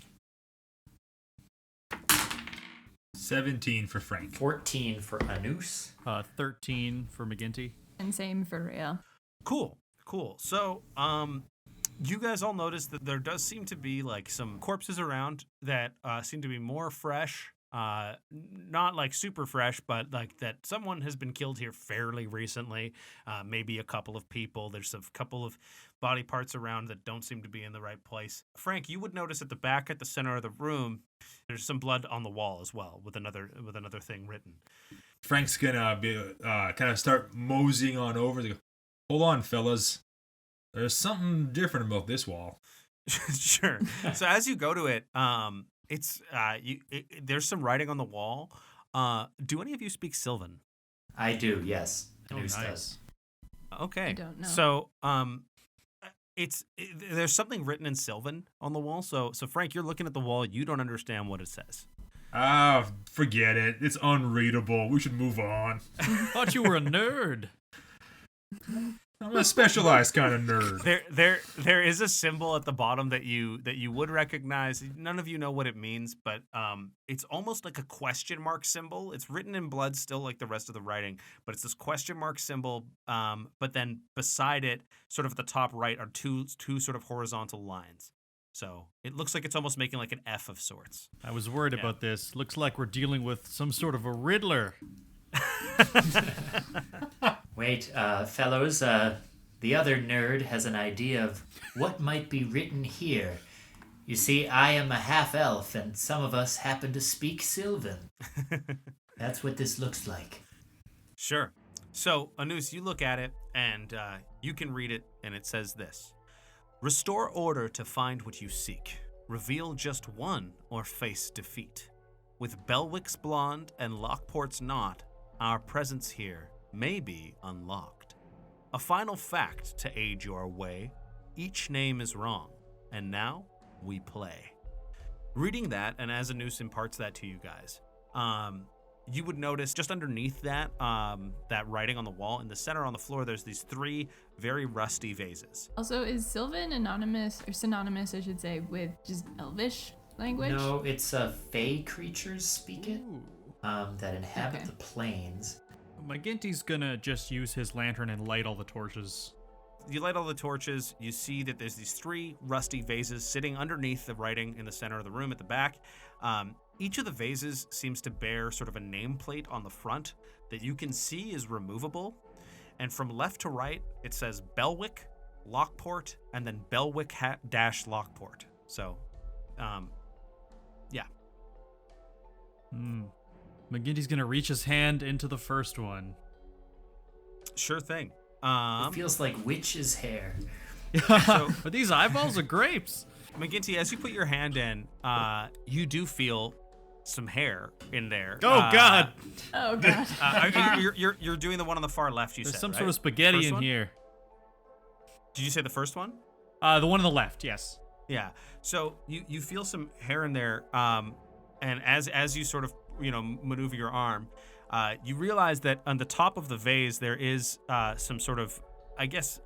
17 for Frank. 14 for Anus. 13 for McGinty. And same for real. Cool. So, you guys all notice that there does seem to be like some corpses around that seem to be more fresh. Not like super fresh, but like that someone has been killed here fairly recently. Maybe a couple of people. There's a couple of body parts around that don't seem to be in the right place. Frank, you would notice at the back, at the center of the room, there's some blood on the wall as well, with another thing written. Frank's gonna be kind of start moseying on over. Go, hold on, fellas. There's something different about this wall. Sure. So as you go to it, there's some writing on the wall. Do any of you speak Sylvan? I do, yes. Anus nice. does. Okay. I don't know. So, there's something written in Sylvan on the wall. So Frank, you're looking at the wall. You don't understand what it says. Forget it. It's unreadable. We should move on. Thought you were a nerd. I'm a specialized kind of nerd. There is a symbol at the bottom that you would recognize. None of you know what it means, but it's almost like a question mark symbol. It's written in blood still like the rest of the writing, but it's this question mark symbol. But then beside it, sort of at the top right, are two sort of horizontal lines. So it looks like it's almost making like an F of sorts. I was worried about this. Looks like we're dealing with some sort of a riddler. Wait, fellows, the other nerd has an idea of what might be written here. You see, I am a half-elf, and some of us happen to speak Sylvan. That's what this looks like. Sure. So, Anus, you look at it, and you can read it, and it says this. Restore order to find what you seek. Reveal just one or face defeat. With Belwick's blonde and Lockport's knot, our presence here may be unlocked. A final fact to aid your way. Each name is wrong, and now we play. Reading that, and as Anus imparts that to you guys, you would notice just underneath that that writing on the wall, in the center on the floor, there's these 3 very rusty vases. Also, is Sylvan anonymous, or synonymous, I should say, with just Elvish language? No, it's fey creatures speak it that inhabit the plains. McGinty's gonna just use his lantern and light all the torches. You light all the torches, you see that there's these 3 rusty vases sitting underneath the writing in the center of the room at the back. Each of the vases seems to bear sort of a nameplate on the front that you can see is removable. And from left to right, it says Belwick, Lockport, and then Belwick-Lockport. So, yeah. McGinty's gonna reach his hand into the first one. Sure thing. It feels like witch's hair. But these eyeballs are grapes. McGinty, as you put your hand in, you do feel some hair in there. Oh God! Oh God! You're doing the one on the far left. There's said some right? sort of spaghetti First in one? here. Did you say the first one? The one on the left, yes. Yeah. So you feel some hair in there, and as you sort of maneuver your arm, you realize that on the top of the vase there is some sort of I guess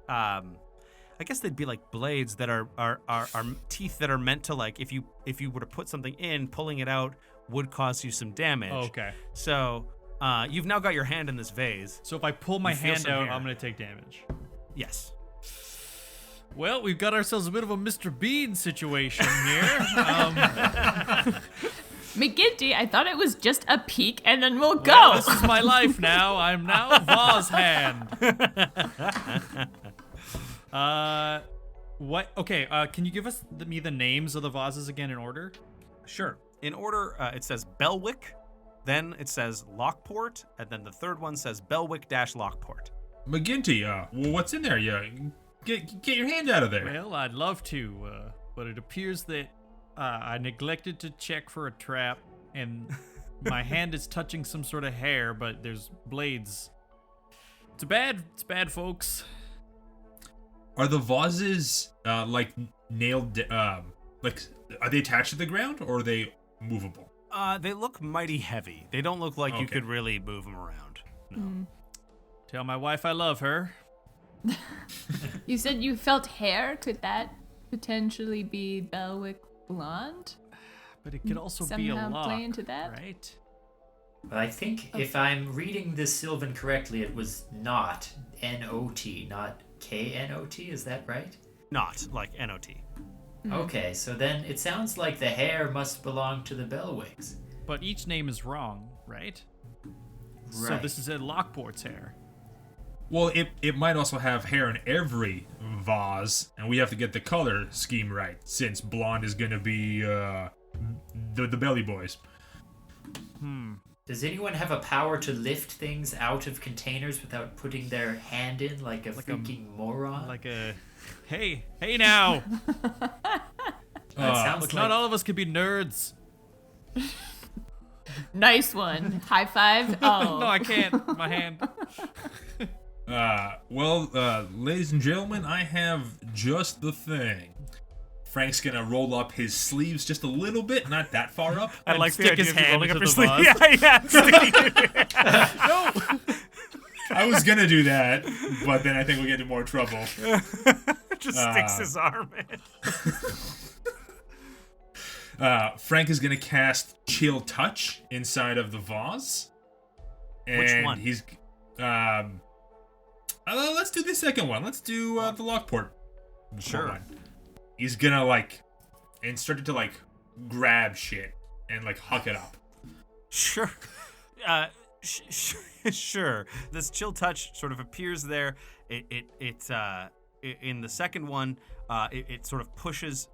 they'd be like blades that are teeth that are meant to, like, if you were to put something in, pulling it out would cause you some damage. Oh, okay. So you've now got your hand in this vase. So if I pull my feel hand some out, hair. I'm gonna take damage. Yes. Well, we've got ourselves a bit of a Mr. Bean situation here. McGinty, I thought it was just a peek, and then we'll go. This is my life now. I'm now Vaz hand. What? Okay. Can you give us me the names of the vases again in order? Sure. In order, it says Belwick, then it says Lockport, and then the third one says Belwick-Lockport. McGinty, what's in there? Get your hand out of there. Well, I'd love to, but it appears that I neglected to check for a trap, and my hand is touching some sort of hair, but there's blades. It's bad, folks. Are the vases like nailed? Like, are they attached to the ground or are they movable? They look mighty heavy. They don't look like you Okay. could really move them around. No. Tell my wife I love her. You said you felt hair. Could that potentially be Belwick blonde? But it could also Somehow be a lock, play into that? right? But I think if I'm reading this Sylvan correctly, it was not N-O-T, not K-N-O-T. Is that right? Not like N-O-T. Okay, so then it sounds like the hair must belong to the Bellwicks. But each name is wrong, right? So Right. this is a Lockport's hair. Well, it might also have hair in every vase, and we have to get the color scheme right, since blonde is gonna be the belly boys. Does anyone have a power to lift things out of containers without putting their hand in like a freaking moron? Like a, hey now! That sounds Look, like... not all of us could be nerds. Nice one. High five. Oh. No, I can't. My hand. Well, ladies and gentlemen, I have just the thing. Frank's gonna roll up his sleeves just a little bit, not that far up. I like the stick idea his of you hand rolling up into your the sleeve. vase. Yeah. No. I was gonna do that, but then I think we'll get into more trouble. Just sticks his arm in. Frank is gonna cast Chill Touch inside of the vase. And Which one? He's let's do the second one. Let's do the Lockport. Sure. One. He's gonna and started to grab shit and huck it up. Sure. Sure. This Chill Touch sort of appears there. It's in the second one. It sort of pushes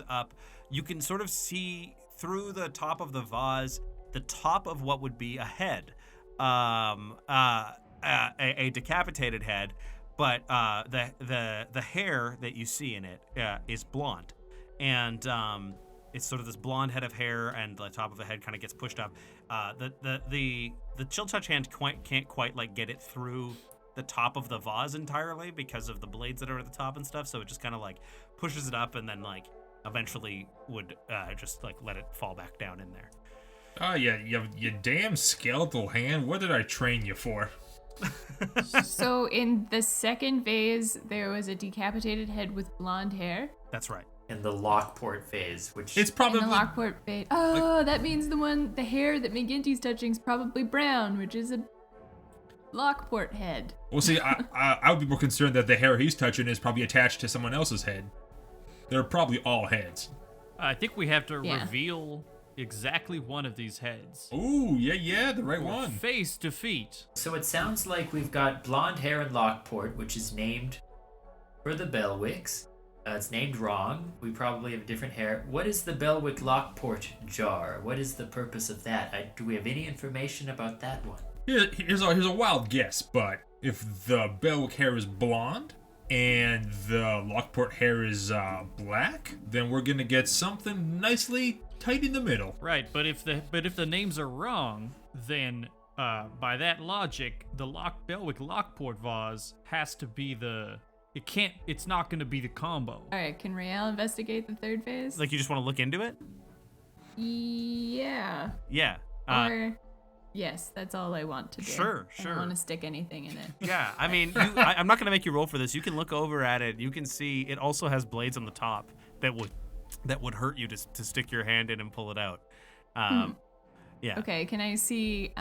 up. You can sort of see through the top of the vase, the top of what would be a head, a decapitated head, but the hair that you see in it is blonde, and it's sort of this blonde head of hair, and the top of the head kind of gets pushed up. The Chill Touch hand can't quite get it through the top of the vase entirely because of the blades that are at the top and stuff. So it just kind of pushes it up, and then eventually would just let it fall back down in there. Oh yeah, you damn skeletal hand. What did I train you for? So in the second phase, there was a decapitated head with blonde hair. That's right. In the Lockport phase, which It's probably In the Lockport phase. Oh, that means the hair that McGinty's touching is probably brown, which is a Lockport head. Well, see, I would be more concerned that the hair he's touching is probably attached to someone else's head. They're probably all heads. I think we have to Yeah. reveal exactly one of these heads. Ooh, yeah, the right one. Face to feet. So it sounds like we've got blonde hair in Lockport, which is named for the Bellwicks. It's named wrong. We probably have different hair. What is the Bellwick Lockport jar? What is the purpose of that? Do we have any information about that one? Here's a wild guess, but if the Bellwick hair is blonde and the Lockport hair is black, then we're gonna get something nicely tight in the middle. Right, but if the names are wrong, then by that logic, the Bellwick Lockport vase has to be it's not gonna be the combo. All right, can Rael investigate the third phase? You just want to look into it? Yeah. Yeah. Or yes, that's all I want to do. Sure. I don't want to stick anything in it. Yeah, I mean, I'm not going to make you roll for this. You can look over at it. You can see it also has blades on the top that would hurt you to stick your hand in and pull it out. Yeah. Okay, can I see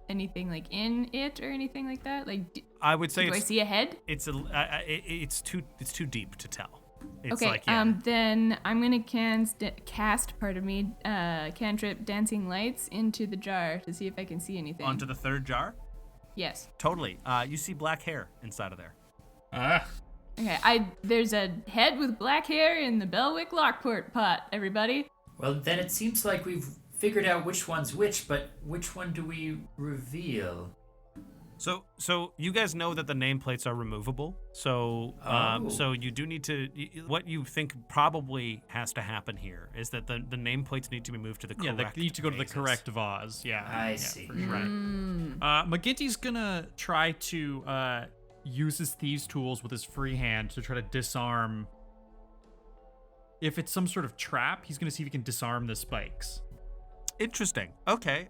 anything in it or anything like that? I would say do I see a head? it's too deep to tell. It's Okay, then I'm gonna cast cantrip Dancing Lights into the jar to see if I can see anything. onto the third jar. Yes. Totally. You see black hair inside of there. Okay, there's a head with black hair in the Bellwick Lockport pot, everybody. Well, then it seems like we've figured out which one's which, but which one do we reveal? So you guys know that the nameplates are removable. So so you do need to. What you think probably has to happen here is that the nameplates need to be moved to the correct. Yeah, they need to go to the bases. correct vase. Yeah, I see. For sure. Right. McGinty's gonna try to use his thieves' tools with his free hand to try to disarm. If it's some sort of trap, he's gonna see if he can disarm the spikes. Interesting. Okay.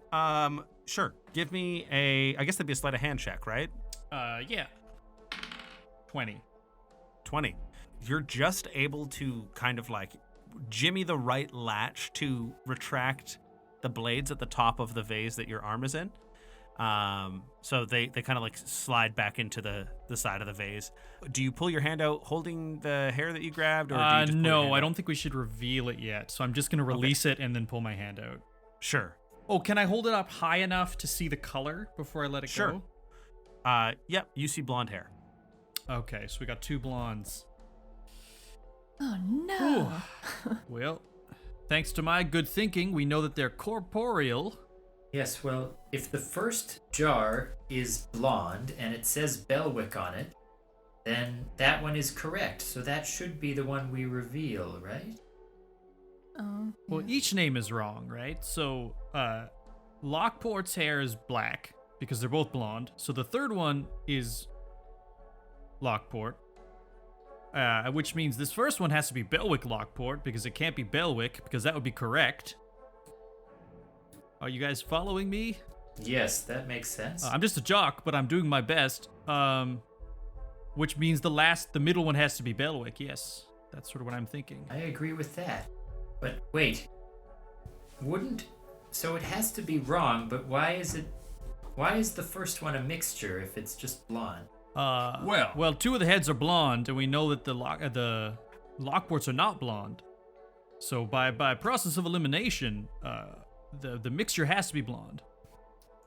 Sure. Give me I guess that'd be a sleight of hand check, right? Yeah. 20. 20. You're just able to kind of jimmy the right latch to retract the blades at the top of the vase that your arm is in. So they kind of slide back into the side of the vase. Do you pull your hand out holding the hair that you grabbed, or do you just pull your no, hand I out? don't think we should reveal it yet. So I'm just gonna release it and then pull my hand out. Sure. Oh, can I hold it up high enough to see the color before I let it Sure. go? Yep, you see blonde hair. Okay, so we got two blondes. Oh no. Well, thanks to my good thinking, we know that they're corporeal. Yes, well, if the first jar is blonde and it says Bellwick on it, then that one is correct. So that should be the one we reveal, right? Oh. Well, each name is wrong, right? So, Lockport's hair is black because they're both blonde. So the third one is Lockport. which means this first one has to be Belwick Lockport, because it can't be Belwick, because that would be correct. Are you guys following me? Yes, that makes sense. I'm just a jock, but I'm doing my best. Which means the middle one has to be Belwick. Yes, that's sort of what I'm thinking. I agree with that. But wait, so it has to be wrong, but why is the first one a mixture if it's just blonde? Well, two of the heads are blonde, and we know that the Lockports are not blonde. So by process of elimination, the mixture has to be blonde.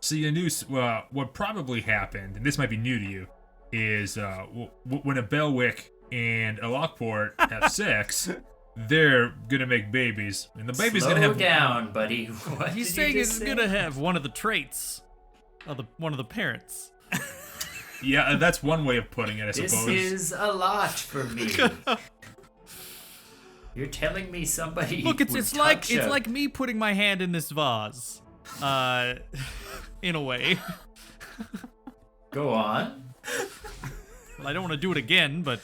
See, Anus, what probably happened, and this might be new to you, is when a Belwick and a Lockport have sex, they're gonna make babies, and the baby's Slow gonna have. Slow down, buddy. What He's did saying you it's just say? gonna have one of the traits of one of the parents. Yeah, that's one way of putting it, I suppose. This is a lot for me. You're telling me somebody. Look, it's would like touch it's a- like me putting my hand in this vase, in a way. Go on. Well, I don't want to do it again, but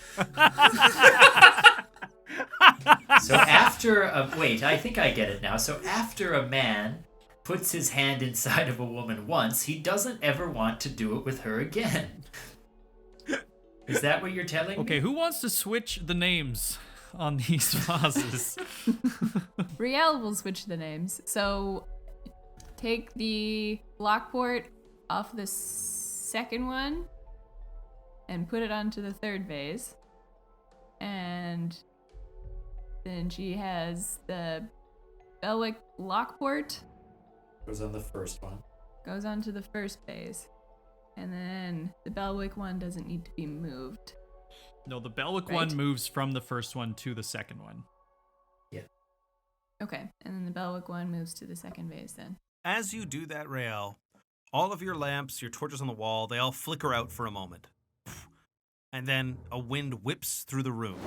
So after I think I get it now. So after a man puts his hand inside of a woman once, he doesn't ever want to do it with her again. Is that what you're telling me? okay. Who wants to switch the names on these vases? Riel will switch the names. So take the Lockport off the second one and put it onto the third vase. And then she has the Belwick Lockport Goes on the first one. goes onto the first vase. And then the Belwick one doesn't need to be moved. No, the Belwick Right. one moves from the first one to the second one. Okay, and then the Belwick one moves to the second vase then. As you do that, Rael, all of your lamps, your torches on the wall, they all flicker out for a moment. And then a wind whips through the room.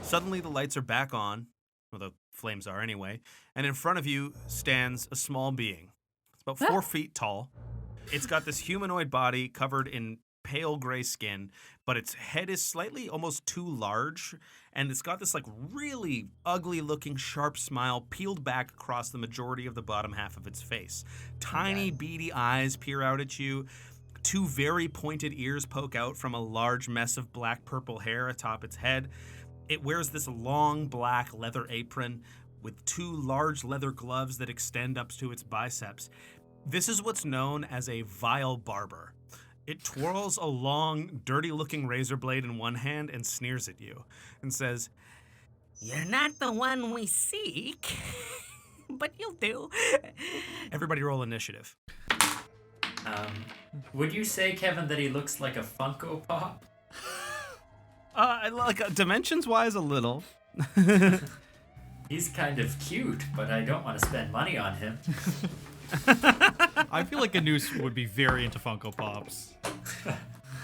Suddenly the lights are back on, or the flames are anyway, and in front of you stands a small being. It's about 4 feet tall. It's got this humanoid body covered in pale gray skin, but its head is slightly almost too large, and it's got this like really ugly looking sharp smile peeled back across the majority of the bottom half of its face. Tiny beady eyes peer out at you. 2 very pointed ears poke out from a large mess of black purple hair atop its head. It wears this long black leather apron with 2 large leather gloves that extend up to its biceps. This is what's known as a vile barber. It twirls a long, dirty-looking razor blade in one hand and sneers at you and says, "You're not the one we seek, but you'll do." Everybody roll initiative. Would you say, Kevin, that he looks like a Funko Pop? Dimensions-wise, a little. He's kind of cute, but I don't want to spend money on him. I feel like Anus would be very into Funko Pops.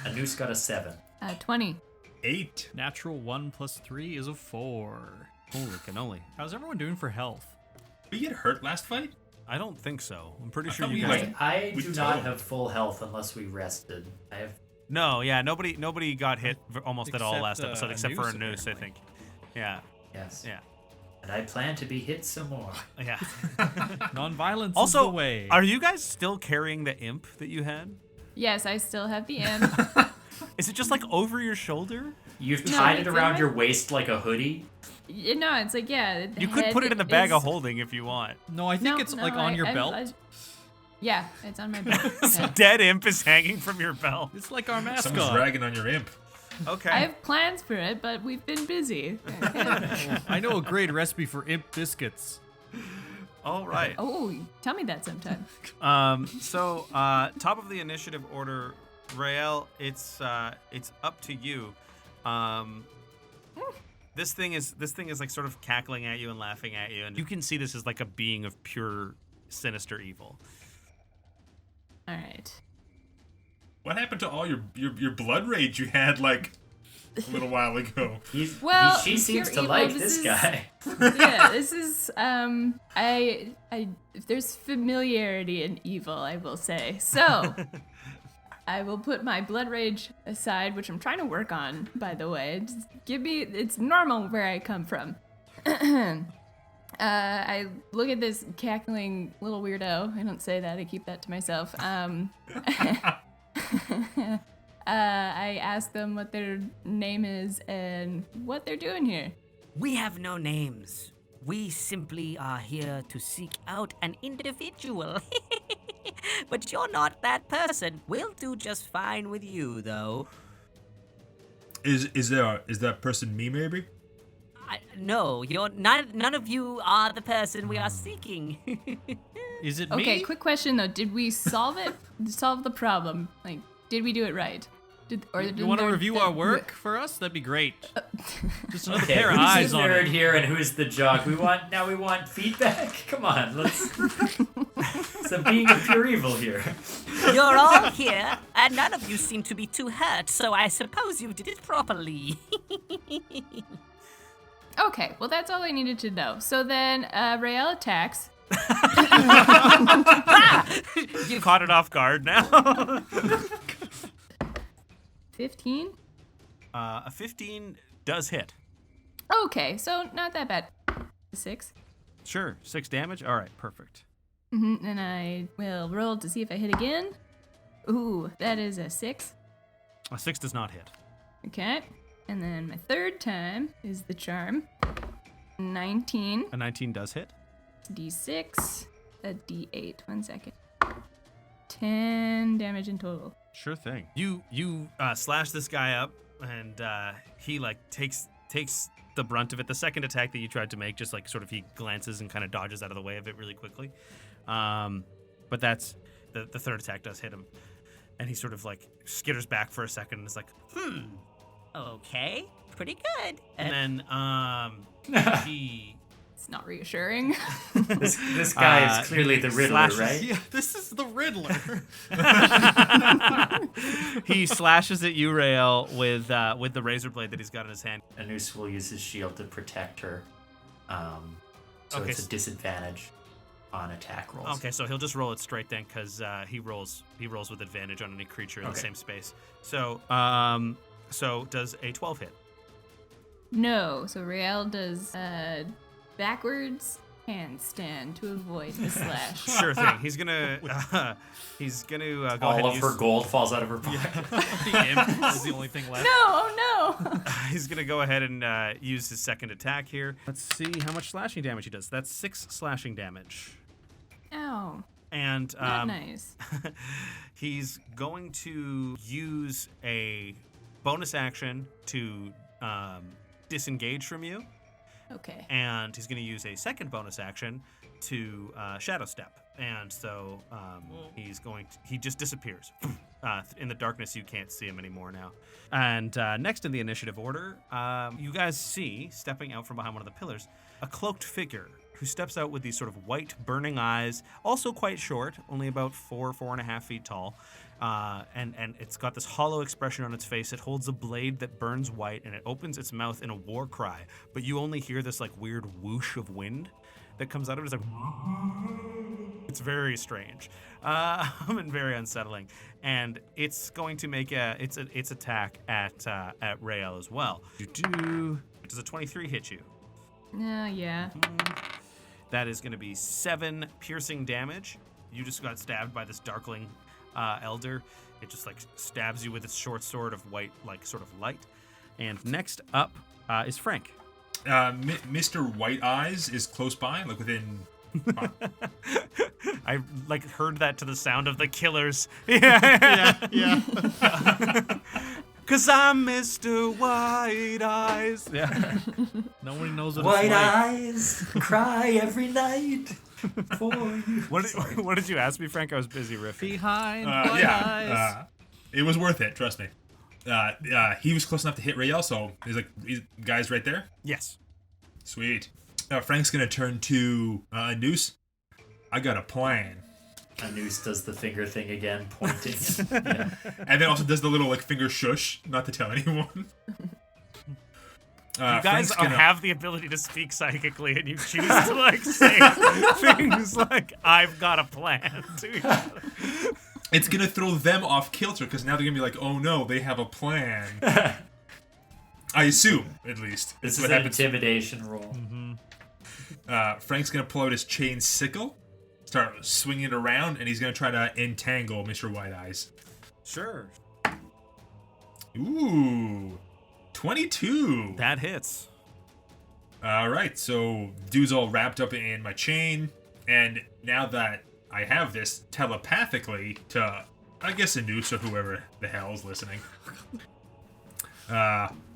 Anus got a 7. 20. 8. Natural 1 plus 3 is a 4. Holy cannoli. How's everyone doing for health? Did you get hurt last fight? I don't think so. I'm pretty I sure thought you we guys... might- I We do told not him. have full health unless we rested. I have. No, yeah, nobody got hit almost at all Except, last episode, except for a Noose, noose, I apparently. think. Yeah, Yes. yeah, And I plan to be hit some more. yeah. Non-violence is Also, the way. are you guys still carrying the imp that you had? Yes, I still have the imp. Is it just like over your shoulder? You've No, tied it it's in around my- your waist like a hoodie. No, it's like, yeah. the You could head put it in the bag is- of holding if you want. No, I think No, it's no, like on your belt. Yeah, it's on my belt. So Yeah. dead imp is hanging from your belt. It's like our mascot. Someone's dragging on your imp. Okay. I have plans for it, but we've been busy. I know a great recipe for imp biscuits. All right. Oh, tell me that sometime. So top of the initiative order, Rael, it's up to you. This thing is like sort of cackling at you and laughing at you, and you can see this is like a being of pure sinister evil. All right. What happened to all your blood rage you had like a little while ago? Well, she seems pure to evil, like this this is- guy. Yeah, this is there's familiarity in evil, I will say. So, I will put my blood rage aside, which I'm trying to work on, by the way. Just it's normal where I come from. I look at this cackling little weirdo. I don't say that, I keep that to myself. I ask them what their name is and what they're doing here. We have no names. We simply are here to seek out an individual. But you're not that person. We'll do just fine with you, though. Is that person me, maybe? No, you're not. None of you are the person we are seeking. Is it me? Okay, quick question though. Did we solve it? Solve the problem? Like, did we do it right? You want to review our work for us? That'd be great. Just another Okay, pair of who's eyes the on nerd it. here and who's the jock? We want feedback. Come on, let's. So being of pure evil here. You're all here, and none of you seem to be too hurt, so I suppose you did it properly. Okay, well that's all I needed to know. So then, Rael attacks. You caught it off guard now. 15. A 15 does hit. Okay, so not that bad. 6. Sure, 6 damage. All right, perfect. And I will roll to see if I hit again. Ooh, that is a 6. A 6 does not hit. Okay. And then my third time is the charm. 19. A 19 does hit. D6. A D8. 1 second. 10 damage in total. Sure thing. You slash this guy up, and he like takes the brunt of it. The second attack that you tried to make, just like sort of he glances and kind of dodges out of the way of it really quickly. But that's the third attack does hit him, and he sort of like skitters back for a second and is like, Okay, pretty good. and then he. It's not reassuring. This guy is clearly the Riddler, slashes- right? Yeah, this is the Riddler. He slashes at you, Rael, with the razor blade that he's got in his hand. Anus will use his shield to protect her. So Okay, it's a disadvantage on attack rolls. Okay, so he'll just roll it straight then, because he rolls with advantage on any creature in the same space. So does a 12 hit? No, so Rael does backwards handstand to avoid the slash. Sure thing. He's gonna go ahead All and of use. her gold falls out of her pocket. The imp is the only thing left. No, oh no! He's gonna go ahead and use his second attack here. Let's see how much slashing damage he does. That's 6 slashing damage. Ow, And not nice. he's going to use a bonus action to disengage from you. Okay. And he's going to use a second bonus action to shadow step, and so he just disappears in the darkness. You can't see him anymore now. And next in the initiative order, you guys see stepping out from behind one of the pillars a cloaked figure who steps out with these sort of white burning eyes, also quite short, only about 4.5 feet tall. And it's got this hollow expression on its face. It holds a blade that burns white, and it opens its mouth in a war cry. But you only hear this like weird whoosh of wind that comes out of it. It's like it's very strange, and very unsettling. And it's going to make its attack at Rael as well. Does a 23 hit you? Yeah. That is going to be 7 piercing damage. You just got stabbed by this darkling elder. It just like stabs you with its short sword of white, like sort of light. And next up is Frank. Mr. White Eyes is close by, like within. I like heard that to the sound of the killers. Yeah. Cause I'm Mr. White Eyes. Yeah. Nobody knows what White it's like. eyes cry every night for you. What did you ask me, Frank? I was busy riffing. Behind white eyes. It was worth it, trust me. He was close enough to hit Rael, so he's like, guys right there? Yes. Sweet. Frank's gonna turn to Noose. I got a plan. Anus does the finger thing again, pointing. Yeah. And then also does the little like finger shush, not to tell anyone. You guys Frank's gonna- have the ability to speak psychically, and you choose to like say things like "I've got a plan" to each other. It's going to throw them off kilter because now they're going to be like, oh no, they have a plan. I assume, at least. This is what an happens. intimidation roll. Frank's going to pull out his chain sickle, start swinging it around, and he's going to try to entangle Mr. White Eyes. Sure. Ooh, 22. That hits. All right, so dude's all wrapped up in my chain, and now that I have this telepathically to, I guess, a noose or whoever the hell is listening.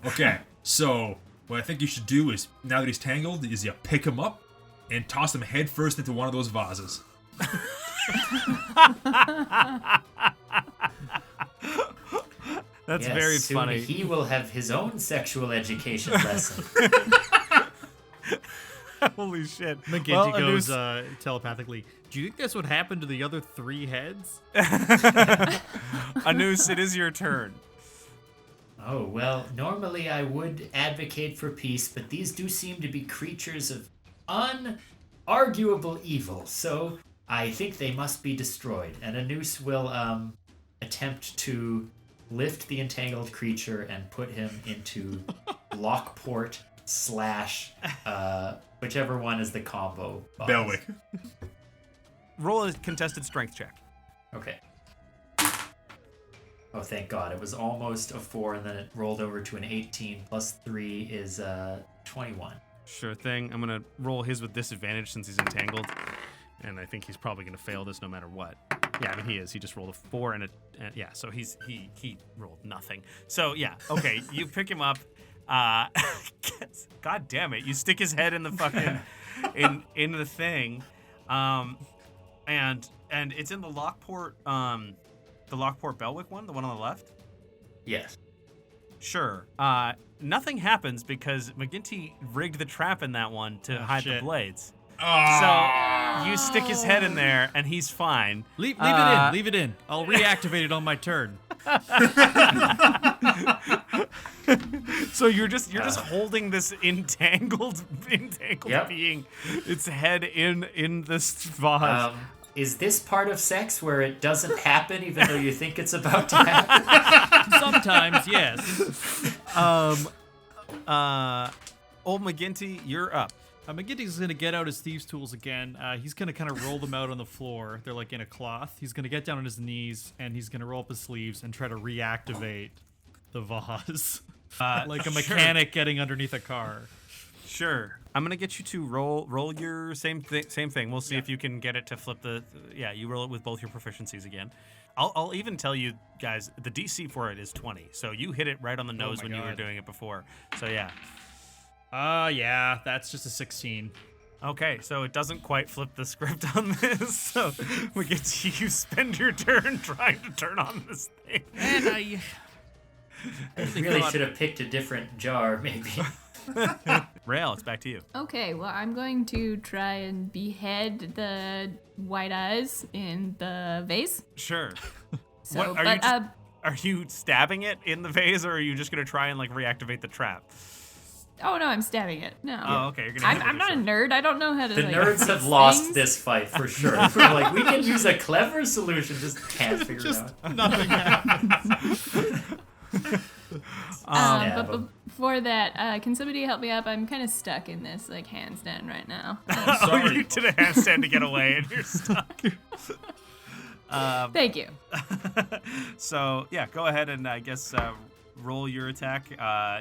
Okay, so what I think you should do is, now that he's tangled, is you pick him up and toss him head first into one of those vases. That's Yes, very soon funny. He will have his own sexual education lesson. Holy shit. McGinty Well, goes telepathically, do you think that's what happened to the other 3 heads? Anus, it is your turn. Oh, well, normally I would advocate for peace, but these do seem to be creatures of unarguable evil, so I think they must be destroyed. And Anus will attempt to lift the entangled creature and put him into Lockport / whichever one is the combo boss. Belwick. Roll a contested strength check. Okay. Oh, thank God. It was almost a 4, and then it rolled over to an 18, plus 3 is 21. Sure thing. I'm going to roll his with disadvantage since he's entangled. And I think he's probably going to fail this no matter what. Yeah, I mean, he is. He just rolled a 4 and yeah, so he rolled nothing. So, yeah, okay, you pick him up. God damn it. You stick his head in the fucking, in the thing. And it's in the Lockport Belwick one, the one on the left? Yes. Sure. Nothing happens because McGinty rigged the trap in that one to hide the blades. So you stick his head in there and he's fine. Leave it in. I'll reactivate it on my turn. So you're just holding this entangled Yep. being, its head in this vase. Is this part of sex where it doesn't happen even though you think it's about to happen? Sometimes, yes. Old McGinty, you're up. McGinty's going to get out his thieves' tools again. He's going to kind of roll them out on the floor. They're like in a cloth. He's going to get down on his knees, and he's going to roll up his sleeves and try to reactivate the vase. Like a mechanic getting underneath a car. Sure. I'm going to get you to roll your same thing. We'll see if you can get it to flip you roll it with both your proficiencies again. I'll even tell you guys, the DC for it is 20. So you hit it right on the nose when you were doing it before. So yeah. Yeah, that's just a 16. Okay, so it doesn't quite flip the script on this. So we get to you spend your turn trying to turn on this thing. And I Really should have picked a different jar, maybe. Rael, it's back to you. Okay, well, I'm going to try and behead the White Eyes in the vase. Sure. So, Are you stabbing it in the vase, or are you just gonna try and like reactivate the trap? oh no, I'm stabbing it. No. Oh, okay. You're gonna. I'm not a nerd. I don't know how to. The like, nerds fix have lost things. this fight for sure. We're like, we can use a clever solution, just can't figure it out. nothing happens. Yeah, But before that, can somebody help me up? I'm kind of stuck in this like handstand right now. Oh, you did a handstand to get away, and you're stuck. Thank you. So yeah, go ahead and I guess roll your attack.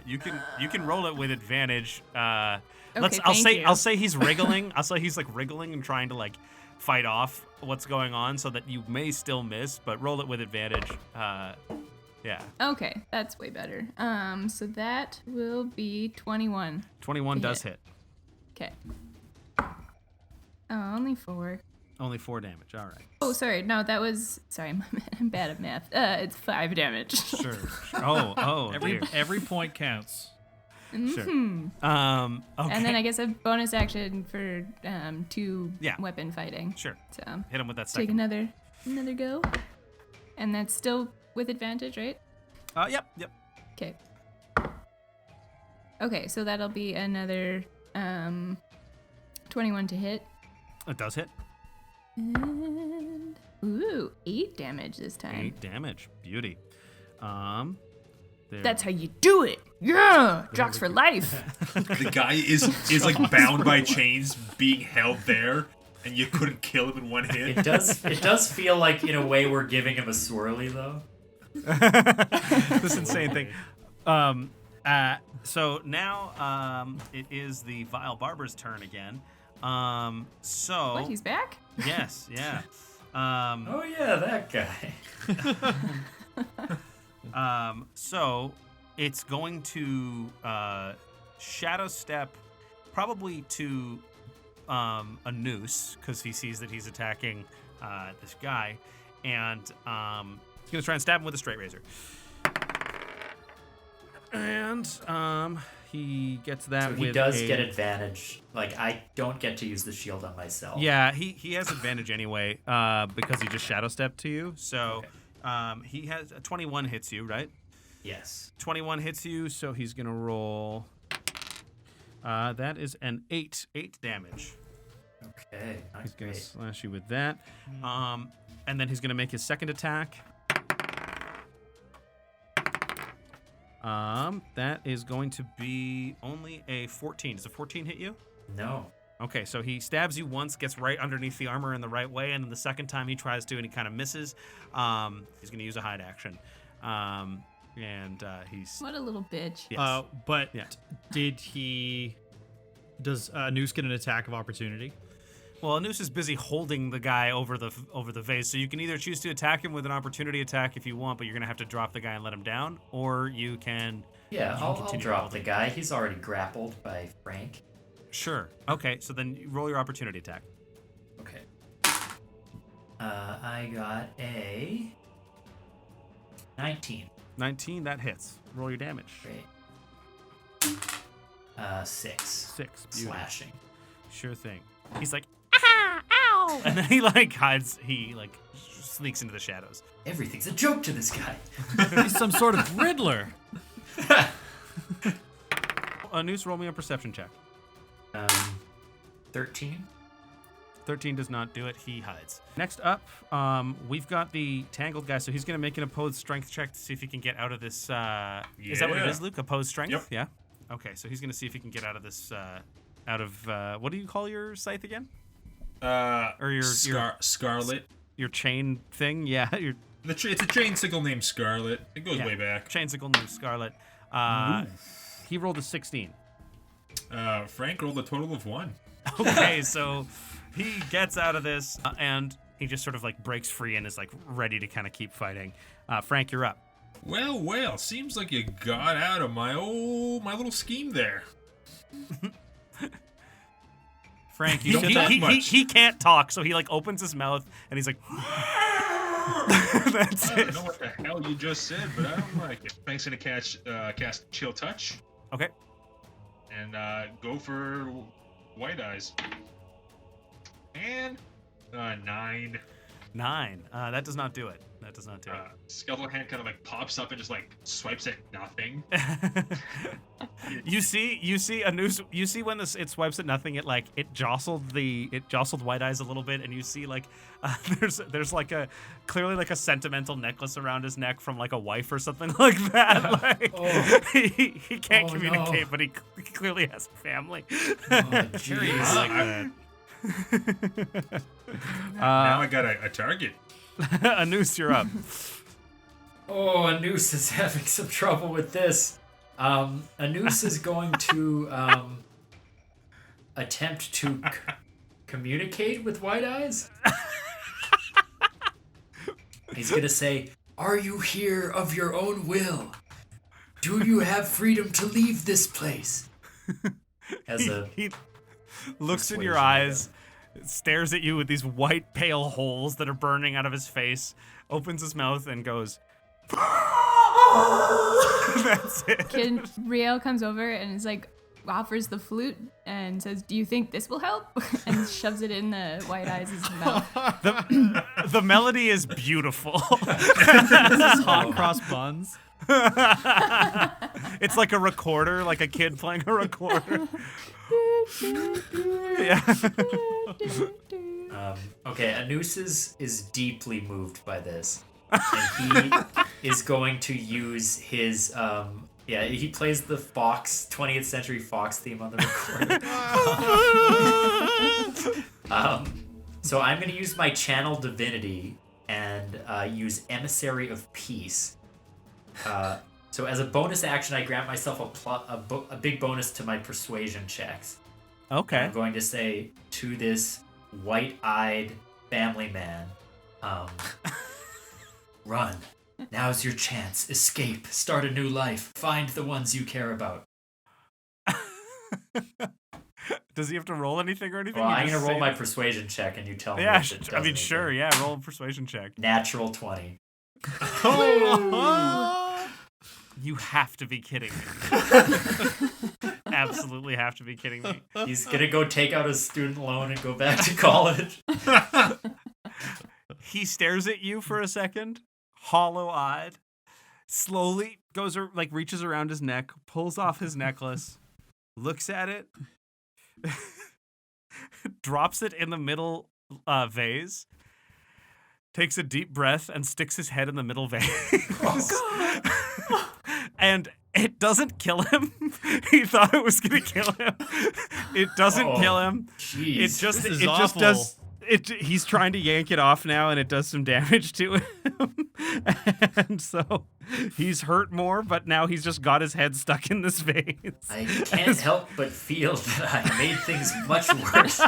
You can roll it with advantage. Okay, I'll say he's wriggling. I'll say he's like wriggling and trying to like fight off what's going on, so that you may still miss, but roll it with advantage. Yeah. Okay, that's way better. So that will be 21. 21 does hit. hit. Okay. Oh, only 4. Only 4 damage. All right. Oh, sorry. No, that was. Sorry, I'm bad at math. It's 5 damage. Sure. Oh. dear. Every point counts. Sure. Okay. And then I guess a bonus action for 2 Yeah. weapon fighting. Sure. So Hit him with that take second. another go. And that's still with advantage, right? Yep. Okay. Okay, so that'll be another 21 to hit. It does hit. And Ooh, 8 damage this time. 8 damage. Beauty. There. That's how you do it. Yeah, Jocks for life. The guy is like bound by chains, being held there, and you couldn't kill him in one hit. It does feel like in a way we're giving him a swirly though. This insane thing. So now it is the vile barber's turn again. So What, he's back? yes, yeah. Oh yeah, that guy. So it's going to shadow step probably to a noose because he sees that he's attacking this guy, and he's going to try and stab him with a straight razor. And he gets that. So he with does get advantage. Like I don't get to use the shield on myself. Yeah, he has advantage anyway because he just shadow stepped to you. So he has 21 hits you, right? Yes. 21 hits you, so he's gonna roll. That is an 8 damage. Okay. Not He's gonna great. slash you with that. And then he's gonna make his second attack. That is going to be only a 14. Does a 14 hit you? No. Okay, so he stabs you once, gets right underneath the armor in the right way, and then the second time he tries to and he kind of misses. He's going to use a hide action. He's... What a little bitch. Yes. But Yeah. does Noose get an attack of opportunity? Well, Noose is busy holding the guy over the vase, so you can either choose to attack him with an opportunity attack if you want, but you're going to have to drop the guy and let him down, or you can... Yeah, you can I'll continue drop holding. the guy. He's already grappled by Frank. Sure. Okay, so then you roll your opportunity attack. Okay. I got a 19. 19, that hits. Roll your damage. Great. 6. 6. Beauty. Slashing. Sure thing. He's like, ah, ow! And then he hides, sneaks into the shadows. Everything's a joke to this guy. He's some sort of Riddler. Noose, roll me a perception check. 13. 13 does not do it. He hides. Next up, we've got the tangled guy, so he's going to make an opposed strength check to see if he can get out of this. Is that what it Yeah. is, Luke? Opposed strength? Yep. Yeah? Okay, so he's going to see if he can get out of this, what do you call your scythe again? Or your Scarlet. your chain thing? Yeah, your It's a chain sickle named Scarlet. It goes way back. chain sickle named Scarlet. He rolled a 16. Frank rolled a total of 1. Okay, so he gets out of this and he just sort of breaks free and is ready to kind of keep fighting. Frank, you're up. Well, seems like you got out of my little scheme there. Frank, You don't talk much. he can't talk, so he opens his mouth and he's like, that's I it. don't know what the hell you just said, but I don't like it. Frank's gonna cast Chill Touch Okay. and go for White Eyes. And 9. 9. That does not do it. That does not do it. Skeletal hand kind of pops up and just swipes at nothing. You see a noose. You see when it swipes at nothing, it jostled White Eyes a little bit, and you see there's clearly a sentimental necklace around his neck from a wife or something like that. He can't communicate, no. but he clearly has a family. Oh, jeez. Like that. Now I got a target. A noose, you're up. Oh, Anus is having some trouble with this. Anus is going to attempt to communicate with White Eyes. He's going to say, "Are you here of your own will? Do you have freedom to leave this place?" As a He looks in your persuasion eyes, stares at you with these white pale holes that are burning out of his face, opens his mouth and goes, that's it. Kid Riel comes over and is offers the flute and says, "Do you think this will help?" and shoves it in the White Eyes' mouth. The melody is beautiful. Hot cross buns. It's like a recorder, like a kid playing a recorder. Yeah. Okay, Anus is deeply moved by this. And he is going to use his he plays the 20th Century Fox theme on the recorder. So I'm going to use my channel divinity and use Emissary of Peace. So as a bonus action, I grant myself a big bonus to my persuasion checks. Okay. I'm going to say to this white-eyed family man, run. Now's your chance. Escape. Start a new life. Find the ones you care about. Does he have to roll anything or anything? Well, I'm going to roll my persuasion check and you tell me if it does anything. Sure. Yeah, roll a persuasion check. Natural 20. Oh! You have to be kidding me. Absolutely have to be kidding me. He's going to go take out his student loan and go back to college. He stares at you for a second, hollow-eyed, slowly reaches around his neck, pulls off his necklace, looks at it, drops it in the middle vase, takes a deep breath, and sticks his head in the middle vase. Oh, God. And it doesn't kill him. He thought it was going to kill him. It doesn't kill him. Jeez. Just does. He's trying to yank it off now, and it does some damage to him. And so he's hurt more, but now he's just got his head stuck in this vase. I can't help but feel that I made things much worse.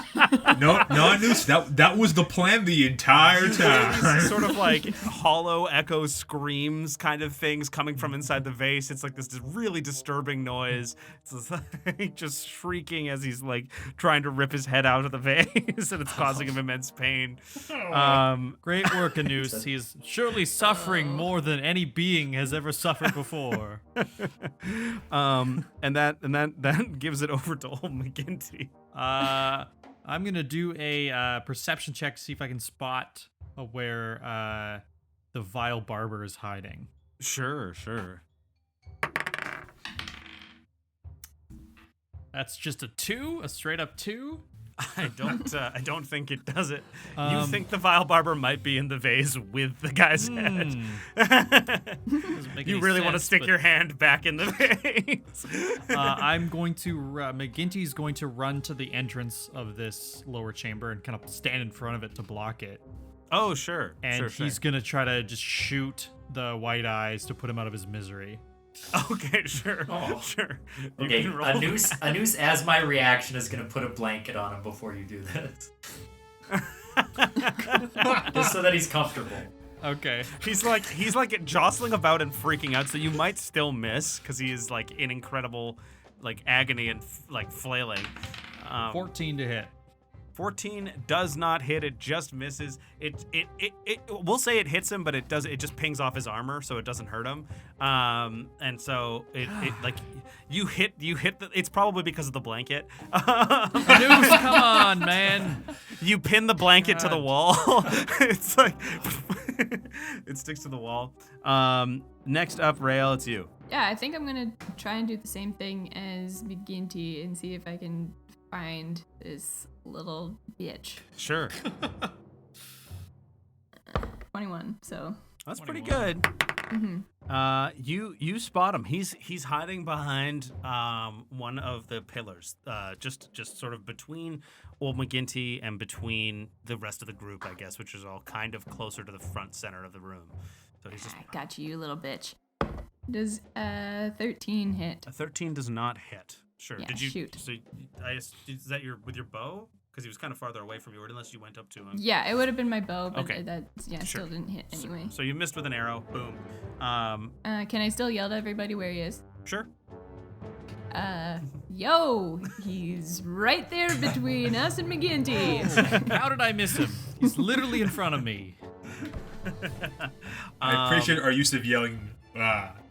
No, Noose, that was the plan the entire time. Sort of like hollow echo screams kind of things coming from inside the vase. It's like this really disturbing noise. It's like just shrieking as he's like trying to rip his head out of the vase, and it's causing him immense pain. Great work, Anus. He's surely suffering more than any being has ever suffered before. And that gives it over to old McGinty. I'm gonna do a perception check to see if I can spot where the vile barber is hiding. Sure. That's just a straight up 2. I don't think it does it. You think the vile barber might be in the vase with the guy's head. You really want to stick your hand back in the vase. I'm going to McGinty's going to run to the entrance of this lower chamber and kind of stand in front of it to block it. Oh, sure. And he's going to try to just shoot the white eyes to put him out of his misery. Okay, sure. Sure. Okay, Anus, as my reaction, is going to put a blanket on him before you do this. Just so that he's comfortable. Okay. He's like jostling about and freaking out, so you might still miss because he is like in incredible like agony and like flailing. 14 to hit. 14 does not hit. It just misses. It we'll say it hits him, but it just pings off his armor, so it doesn't hurt him. And so it like you hit it's probably because of the blanket. News, come on, man. You pin the blanket to the wall. It's like it sticks to the wall. Next up, Rael, it's you. Yeah, I think I'm gonna try and do the same thing as McGinty and see if I can find this little bitch. Sure. 21, so that's 21. Pretty good. Mm-hmm. You spot him. He's hiding behind one of the pillars, just sort of between old McGinty and between the rest of the group, I guess, which is all kind of closer to the front center of the room. So he's just. I got you little bitch. Does 13 hit? A 13 does not hit. Sure. Yeah, did you shoot? So is that with your bow? Because he was kind of farther away from you, unless you went up to him. Yeah, it would have been my bow, but okay. Sure. Still didn't hit anyway. So you missed with an arrow. Boom. Can I still yell to everybody where he is? Sure. Yo, he's right there between us and McGinty. How did I miss him? He's literally in front of me. I appreciate our use of yelling.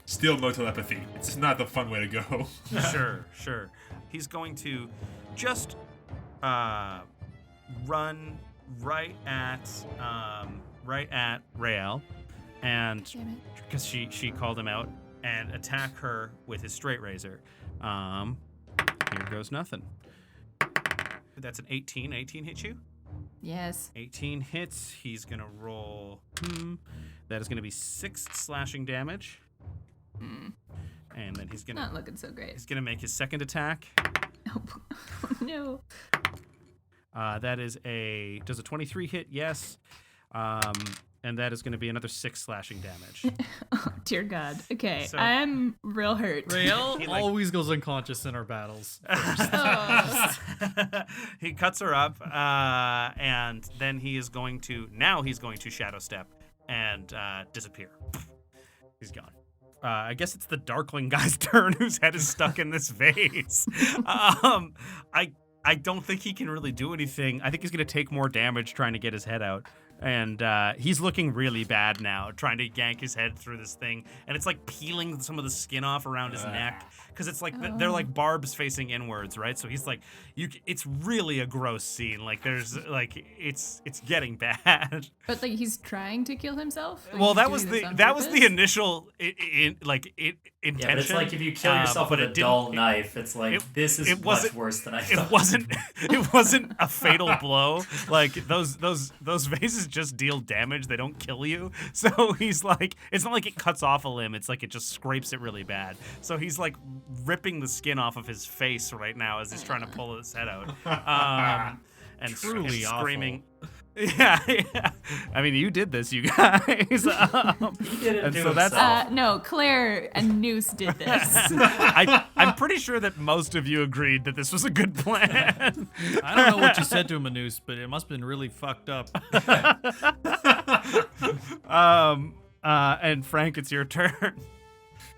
Still no telepathy. It's just not the fun way to go. Sure. He's going to just run right at Rael, and because she called him out, and attack her with his straight razor. Here goes nothing. That's an 18. 18 hit you? Yes. 18 hits. He's going to roll. That is going to be 6 slashing damage. And then he's going to... Not looking so great. He's going to make his second attack. Oh, no. That is a... Does a 23 hit? Yes. And that is going to be another 6 slashing damage. Oh, dear God. Okay, So- I'm real hurt. Rael He, always goes unconscious in our battles. Oh. He cuts her up, and then he's going to shadow step and disappear. He's gone. I guess it's the Darkling guy's turn, whose head is stuck in this vase. I don't think he can really do anything. I think he's going to take more damage trying to get his head out. And he's looking really bad now, trying to yank his head through this thing. And it's like peeling some of the skin off around his neck. Because it's like, they're like barbs facing inwards, right? So he's like, it's really a gross scene. Like, there's, like, it's getting bad. But, like, he's trying to kill himself? Like, Well, he's that was doing this on the purpose? initial intention. Yeah, but it's like if you kill yourself with a dull knife, it's like, this is much worse than I thought. It wasn't a fatal blow. Like those vases just deal damage. They don't kill you. So he's like, it's not like it cuts off a limb. It's like it just scrapes it really bad. So he's like ripping the skin off of his face right now as he's trying to pull his head out. And Truly screaming. Yeah. I mean, you did this, you guys. He didn't and do so that's himself. No, Claire and Noose did this. I'm pretty sure that most of you agreed that this was a good plan. I don't know what you said to him, Manus, but it must have been really fucked up. And Frank, it's your turn.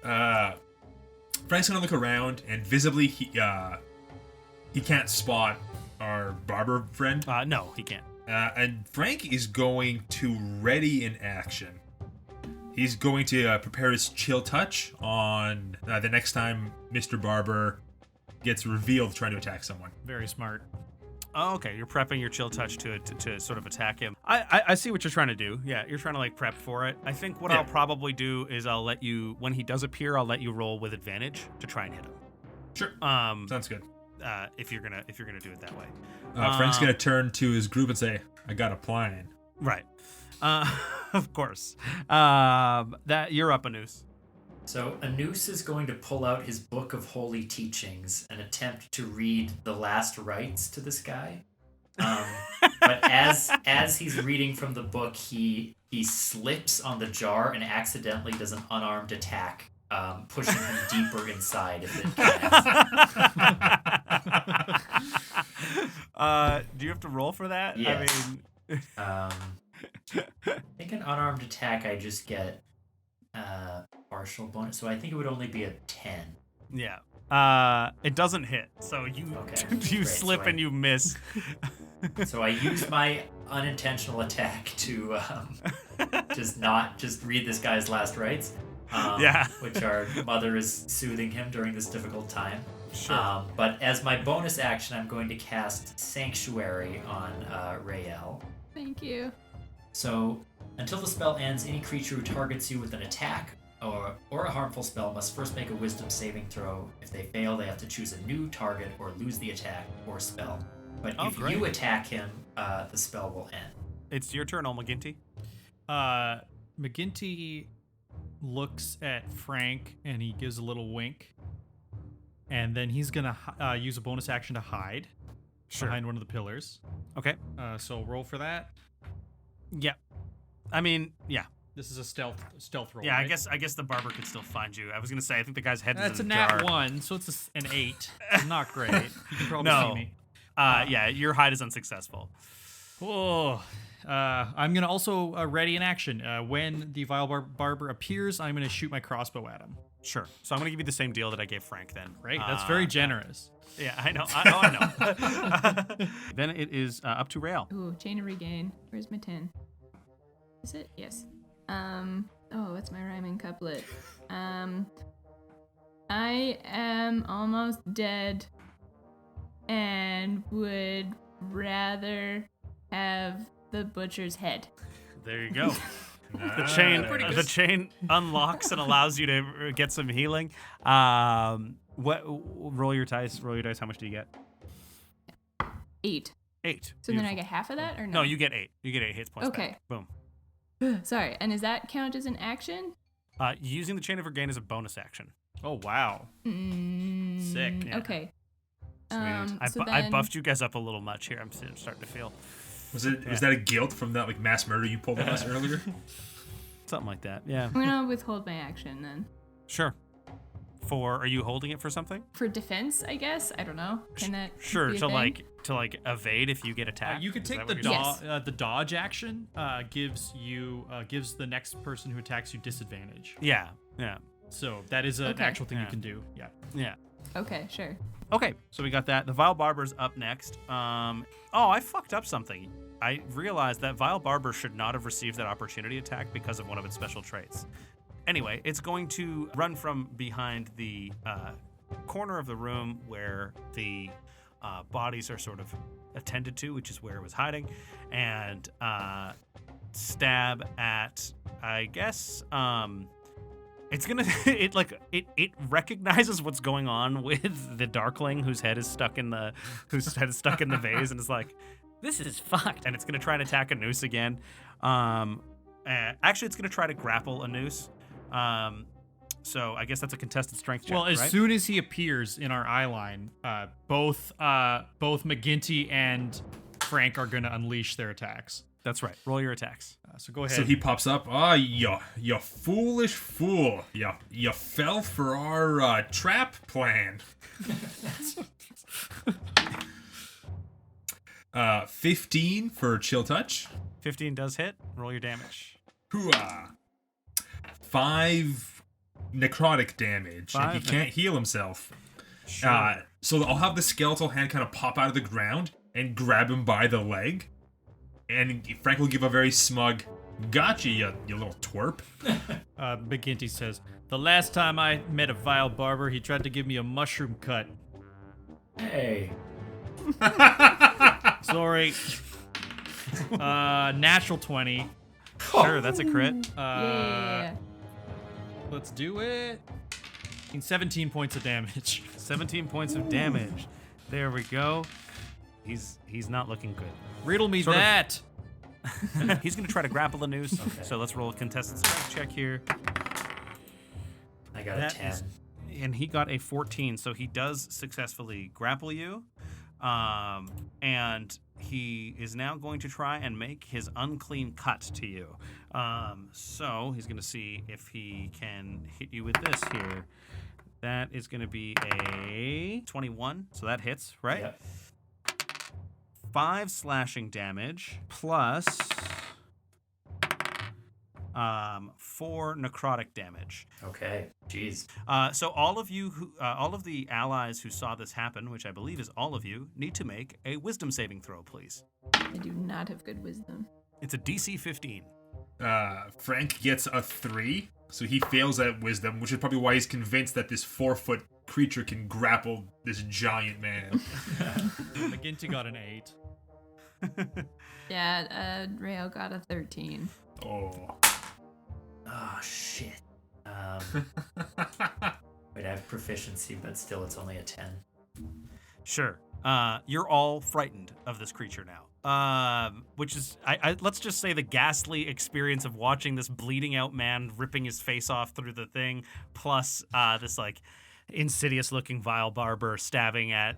Frank's gonna look around, and visibly he can't spot our barber friend. No, he can't. And Frank is going to ready in action. He's going to prepare his chill touch on the next time Mr. Barber gets revealed trying to attack someone. Very smart. Oh, okay, you're prepping your chill touch to sort of attack him. I see what you're trying to do. Yeah, you're trying to like prep for it. I think what I'll probably do is I'll let you, when he does appear, I'll let you roll with advantage to try and hit him. Sure. Sounds good. If you're gonna do it that way. Frank's gonna turn to his group and say, "I got a plan." Right. Of course. That you're up, Anus. So Anus is going to pull out his book of holy teachings and attempt to read the last rites to this guy. But as he's reading from the book, he slips on the jar and accidentally does an unarmed attack, pushing him deeper inside if it can. Do you have to roll for that? Yes. I mean, I think an unarmed attack, I just get partial bonus, so I think it would only be a 10. yeah. It doesn't hit, so you Great. slip and you miss. So I use my unintentional attack to just read this guy's last rites. Which our mother is soothing him during this difficult time. Sure. But as my bonus action, I'm going to cast Sanctuary on Rael. Thank you. So, until the spell ends, any creature who targets you with an attack or a harmful spell must first make a wisdom saving throw. If they fail, they have to choose a new target or lose the attack or spell. But if you attack him, the spell will end. It's your turn, McGinty. McGinty looks at Frank and he gives a little wink. And then he's going to use a bonus action to hide behind one of the pillars. Okay. So roll for that. Yeah. I mean, yeah. This is a stealth roll. Yeah, right? I guess the barber could still find you. I was gonna say I think the guy's head is That's a in the nat jar. 1, so it's an 8. Not great. You can probably No. see me. Yeah, your hide is unsuccessful. Oh, I'm gonna also ready in action. When the vile barber appears, I'm gonna shoot my crossbow at him. Sure. So I'm gonna give you the same deal that I gave Frank then. Great, that's very generous. Yeah, I know. I know. Then it is up to Rael. Ooh, chain of regain. Where's my 10? Is it? Yes. What's my rhyming couplet? I am almost dead and would rather have the butcher's head. There you go. The chain unlocks and allows you to get some healing. Roll your dice. How much do you get? 8. 8. So then I get half of that, or no? No, you get 8. You get 8 hit points Okay. back. Boom. Sorry, and does that count as an action? Using the Chain of Regain is a bonus action. Oh, wow. Sick. Yeah. Okay. I buffed you guys up a little much here. I'm starting to feel. Was that a guilt from that like mass murder you pulled on us earlier? Something like that, yeah. I'm gonna withhold my action then. Sure. Are you holding it for something? For defense, I guess. I don't know. Can that Sure, be a to thing? like evade if you get attacked. You could Is take that the what you're saying? the dodge action. Gives the next person who attacks you disadvantage. Yeah. So that is an Okay. actual thing you Yeah. can do. Yeah. Yeah. Okay, sure. Okay, so we got that. The Vile Barber's up next. I fucked up something. I realized that Vile Barber should not have received that opportunity attack because of one of its special traits. Anyway, it's going to run from behind the corner of the room where the bodies are sort of attended to, which is where it was hiding, and stab at, I guess, it's gonna it recognizes what's going on with the Darkling whose head is stuck in the vase, and it's like, this is fucked, and it's gonna try and attack a noose again. Actually, it's gonna try to grapple a noose. So I guess that's a contested strength check. Well, as right? soon as he appears in our eye line, both McGinty and Frank are going to unleash their attacks. That's right. Roll your attacks. So go ahead. So he pops up. You foolish fool. You fell for our trap plan. 15 for chill touch. 15 does hit. Roll your damage. Hooah. 5 necrotic damage. And he 5 can't heal himself. Sure. So I'll have the skeletal hand kind of pop out of the ground and grab him by the leg. And Frank will give a very smug, gotcha, you little twerp. McGinty says, the last time I met a Vile Barber, he tried to give me a mushroom cut. Hey. Sorry. Natural 20. Sure, that's a crit. Yeah. Let's do it. 17 points of damage. 17 points of damage. There we go. He's not looking good. Riddle me Sort of- that. He's going to try to grapple the noose. Okay. So let's roll a contested strength check here. I got That a 10. is- And he got a 14, so he does successfully grapple you. And he is now going to try and make his unclean cut to you. So he's going to see if he can hit you with this here. That is going to be a 21, so that hits, right? Yep. 5 slashing damage plus 4 necrotic damage. Okay. Jeez. So all of the allies who saw this happen, which I believe is all of you, need to make a wisdom saving throw, please. I do not have good wisdom. It's a DC 15. Frank gets a 3, so he fails at wisdom, which is probably why he's convinced that this 4-foot creature can grapple this giant man. McGinty got an 8. Yeah, Rayo got a 13. Oh. Oh, shit. Wait, I have proficiency, but still it's only a 10. Sure. You're all frightened of this creature now. Which is, let's just say, the ghastly experience of watching this bleeding out man ripping his face off through the thing, plus this like insidious looking Vile Barber stabbing at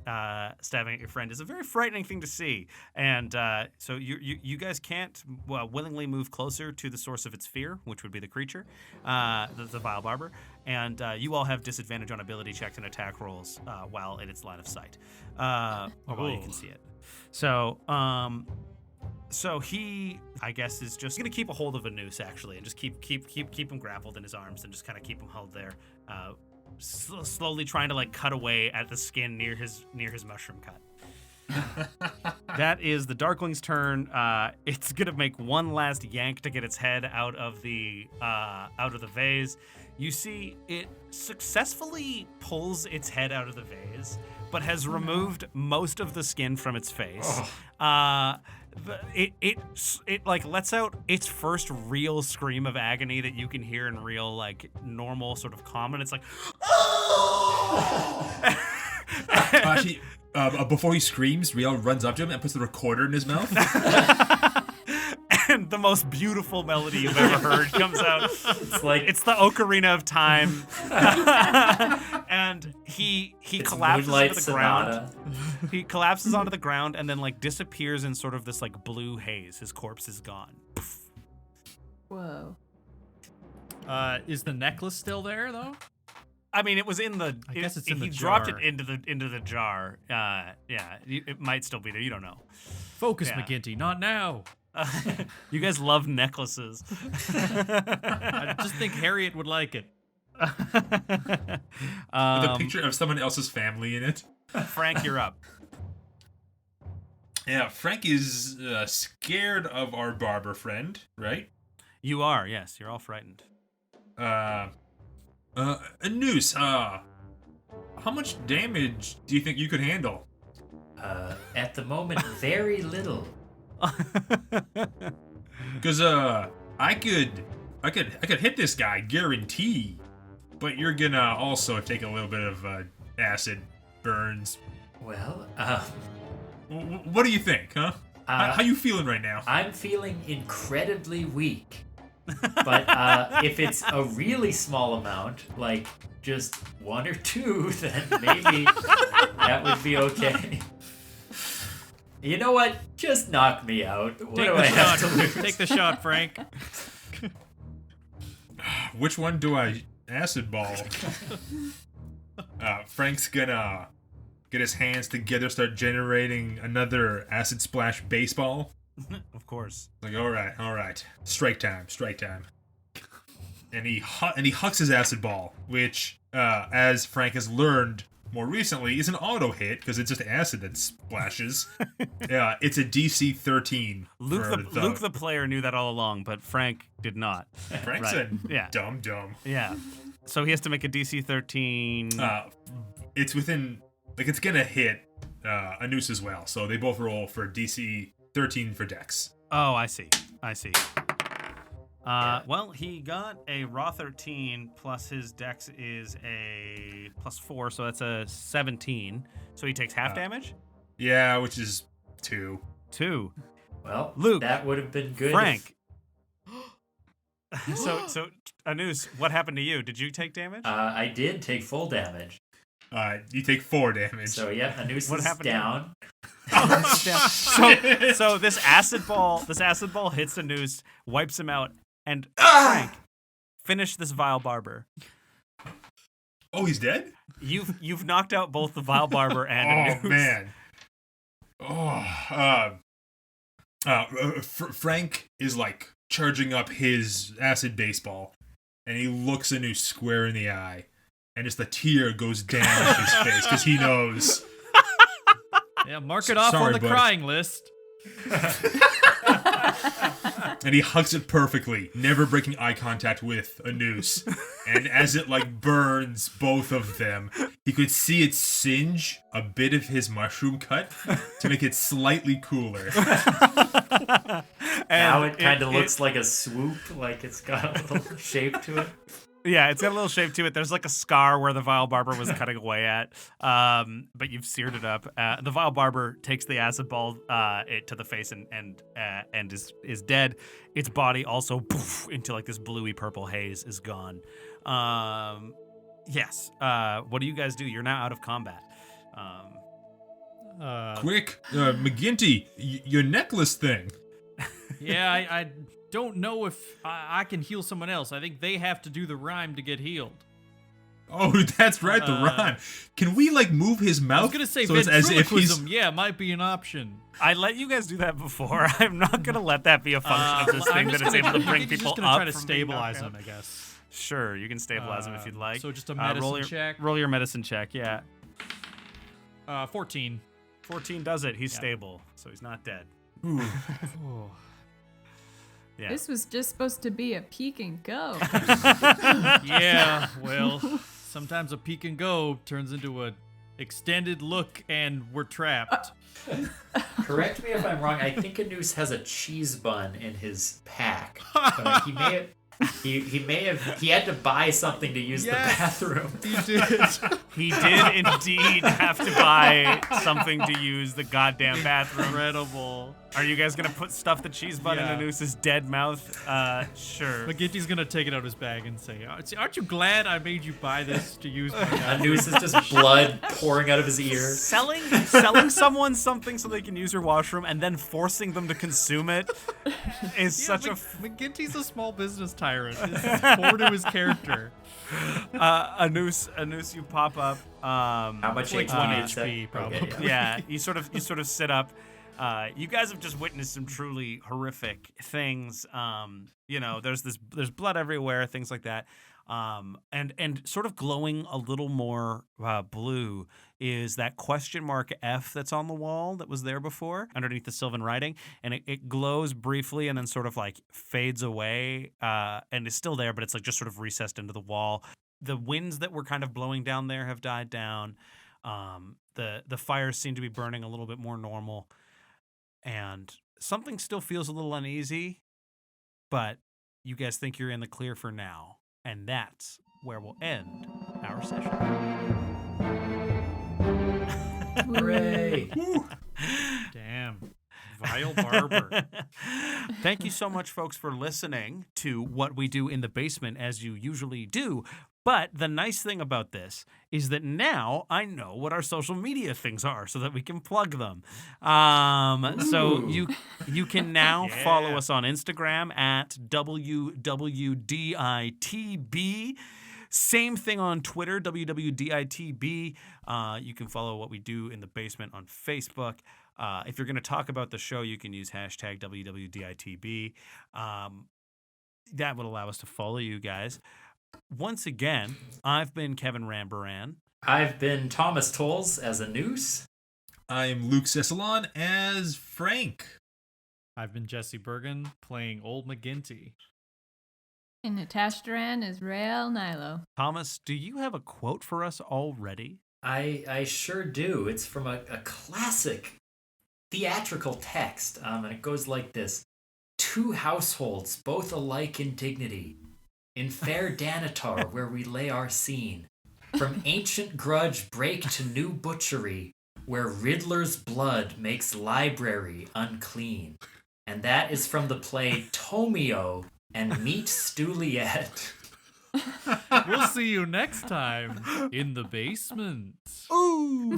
your friend is a very frightening thing to see. And so you guys can't willingly move closer to the source of its fear, which would be the creature, the Vile Barber. And you all have disadvantage on ability checks and attack rolls while in its line of sight, or while you can see it. So he, I guess, is just gonna keep a hold of a noose actually, and just keep him grappled in his arms, and just kind of keep him held there, slowly trying to like cut away at the skin near his mushroom cut. That is the Darkling's turn. It's gonna make one last yank to get its head out of the vase. You see, it successfully pulls its head out of the vase, but has removed most of the skin from its face. It like lets out its first real scream of agony that you can hear in real like normal sort of common. It's like, Actually, Before he screams, Riel runs up to him and puts the recorder in his mouth. And the most beautiful melody you've ever heard comes out. It's the Ocarina of Time. And he collapses onto the ground. He collapses onto the ground and then like disappears in sort of this like blue haze. His corpse is gone. Whoa. Is the necklace still there though? I mean, it was in the. I guess it's in the He dropped jar. it into the jar. Yeah, it might still be there. You don't know. Focus, Yeah. McGinty, not now. You guys love necklaces. I just think Harriet would like it. With a picture of someone else's family in it. Frank, you're up. Yeah, Frank is scared of our barber friend, right? You are, yes. You're all frightened. A noose. How much damage do you think you could handle? At the moment, very little. Because I could hit this guy, guarantee. But you're gonna also take a little bit of acid burns. Well, What do you think, huh? How you feeling right now? I'm feeling incredibly weak. But if it's a really small amount, like just 1 or 2, then maybe that would be okay. You know what? Just knock me out. What do I have to lose? Take the shot, Frank. Which one do I acid ball? Frank's gonna get his hands together, start generating another acid splash baseball. Of course. Like, all right, strike time. And he hucks his acid ball, which, as Frank has learned more recently, is an auto hit because it's just acid that splashes. Yeah, it's a DC 13. Luke the player knew that all along, but Frank did not. Frank's Right. a dumb. Yeah. So he has to make a DC 13. It's within, like, it's gonna hit a noose as well. So they both roll for DC 13 for Dex. Oh, I see. Well, he got a raw 13 plus his dex is a plus 4, so that's a 17. So he takes half damage? Yeah, which is 2. 2. Well, Luke, that would have been good. Frank. So Anus, what happened to you? Did you take damage? I did take full damage. You take 4 damage. So yeah, Anus What is happened down. So this acid ball hits Anus, wipes him out, and Frank, finish this vile barber. Oh, he's dead? You've knocked out both the vile barber and Oh, Anus. man. Frank is like charging up his acid baseball, and he looks Anu square in the eye, and just the tear goes down his face because he knows. Yeah, mark it off Sorry, on the bud. crying list. And he hugs it perfectly, never breaking eye contact with a noose. And as it like burns both of them, he could see it singe a bit of his mushroom cut to make it slightly cooler. Now it kind of looks like a swoop, like it's got a little shape to it. Yeah, it's got a little shape to it. There's like a scar where the vile barber was cutting away at, but you've seared it up. The vile barber takes the acid ball to the face and is dead. Its body also poof, into like this bluey purple haze is gone. Yes. What do you guys do? You're now out of combat. Quick, McGinty, your necklace thing. Yeah, I don't know if I can heal someone else. I think they have to do the rhyme to get healed. Oh, that's right, the rhyme. Can we like move his mouth? I was gonna say so it's as if he's... ventriloquism. Yeah, might be an option. I let you guys do that before. I'm not gonna let that be a function of this thing that it's able to bring people just gonna up. try to from being knocked stabilize out. them, I guess. Sure, you can stabilize him if you'd like. So just a medicine check. Roll your medicine check. Yeah. 14. 14 does it. He's stable, so he's not dead. Oh. Yeah. This was just supposed to be a peek and go. Yeah, well, sometimes a peek and go turns into a extended look and we're trapped. Correct me if I'm wrong. I think Anus has a cheese bun in his pack, but he may have. He had to buy something to use the bathroom. He did. He did indeed have to buy something to use the goddamn bathroom. Incredible. Are you guys gonna put stuff the cheese bun in Anus's dead mouth? Sure. McGinty's gonna take it out of his bag and say, "Aren't you glad I made you buy this to use my bathroom?" Anus is just blood pouring out of his ear. Selling someone something so they can use your washroom and then forcing them to consume it is such a. McGinty's a small business tyrant. This is core to his character. Anus, you pop up. How much like HP? 1 is that? HP probably. Okay, Yeah, you sort of sit up. You guys have just witnessed some truly horrific things. There's blood everywhere, things like that. And sort of glowing a little more blue is that question mark F that's on the wall that was there before underneath the sylvan writing, and it glows briefly and then sort of like fades away and is still there, but it's like just sort of recessed into the wall. The winds that were kind of blowing down there have died down. The fires seem to be burning a little bit more normal, and something still feels a little uneasy, but you guys think you're in the clear for now. And that's where we'll end our session. Hooray! Damn. Vile barber. Thank you so much, folks, for listening to what we do in the basement, as you usually do. But the nice thing about this is that now I know what our social media things are so that we can plug them. So you can now follow us on Instagram at WWDITB. Same thing on Twitter, WWDITB. You can follow what we do in the basement on Facebook. If you're going to talk about the show, you can use hashtag WWDITB. That would allow us to follow you guys. Once again, I've been Kevin Rambaran. I've been Thomas Tolles as a noose. I'm Luke Cessalon as Frank. I've been Jesse Bergen playing Old McGinty. And Natasha Duran is Rael Nilo. Thomas, do you have a quote for us already? I sure do. It's from a classic theatrical text, and it goes like this. 2 households, both alike in dignity, in fair Danatar where we lay our scene, from ancient grudge break to new butchery, where Riddler's blood makes library unclean. And that is from the play Tomio and Meet Stuliet. We'll see you next time in the basement. Ooh.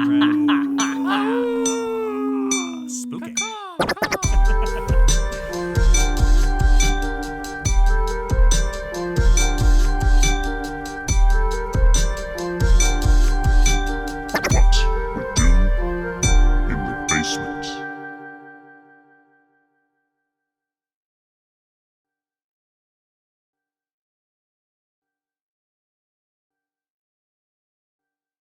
Right.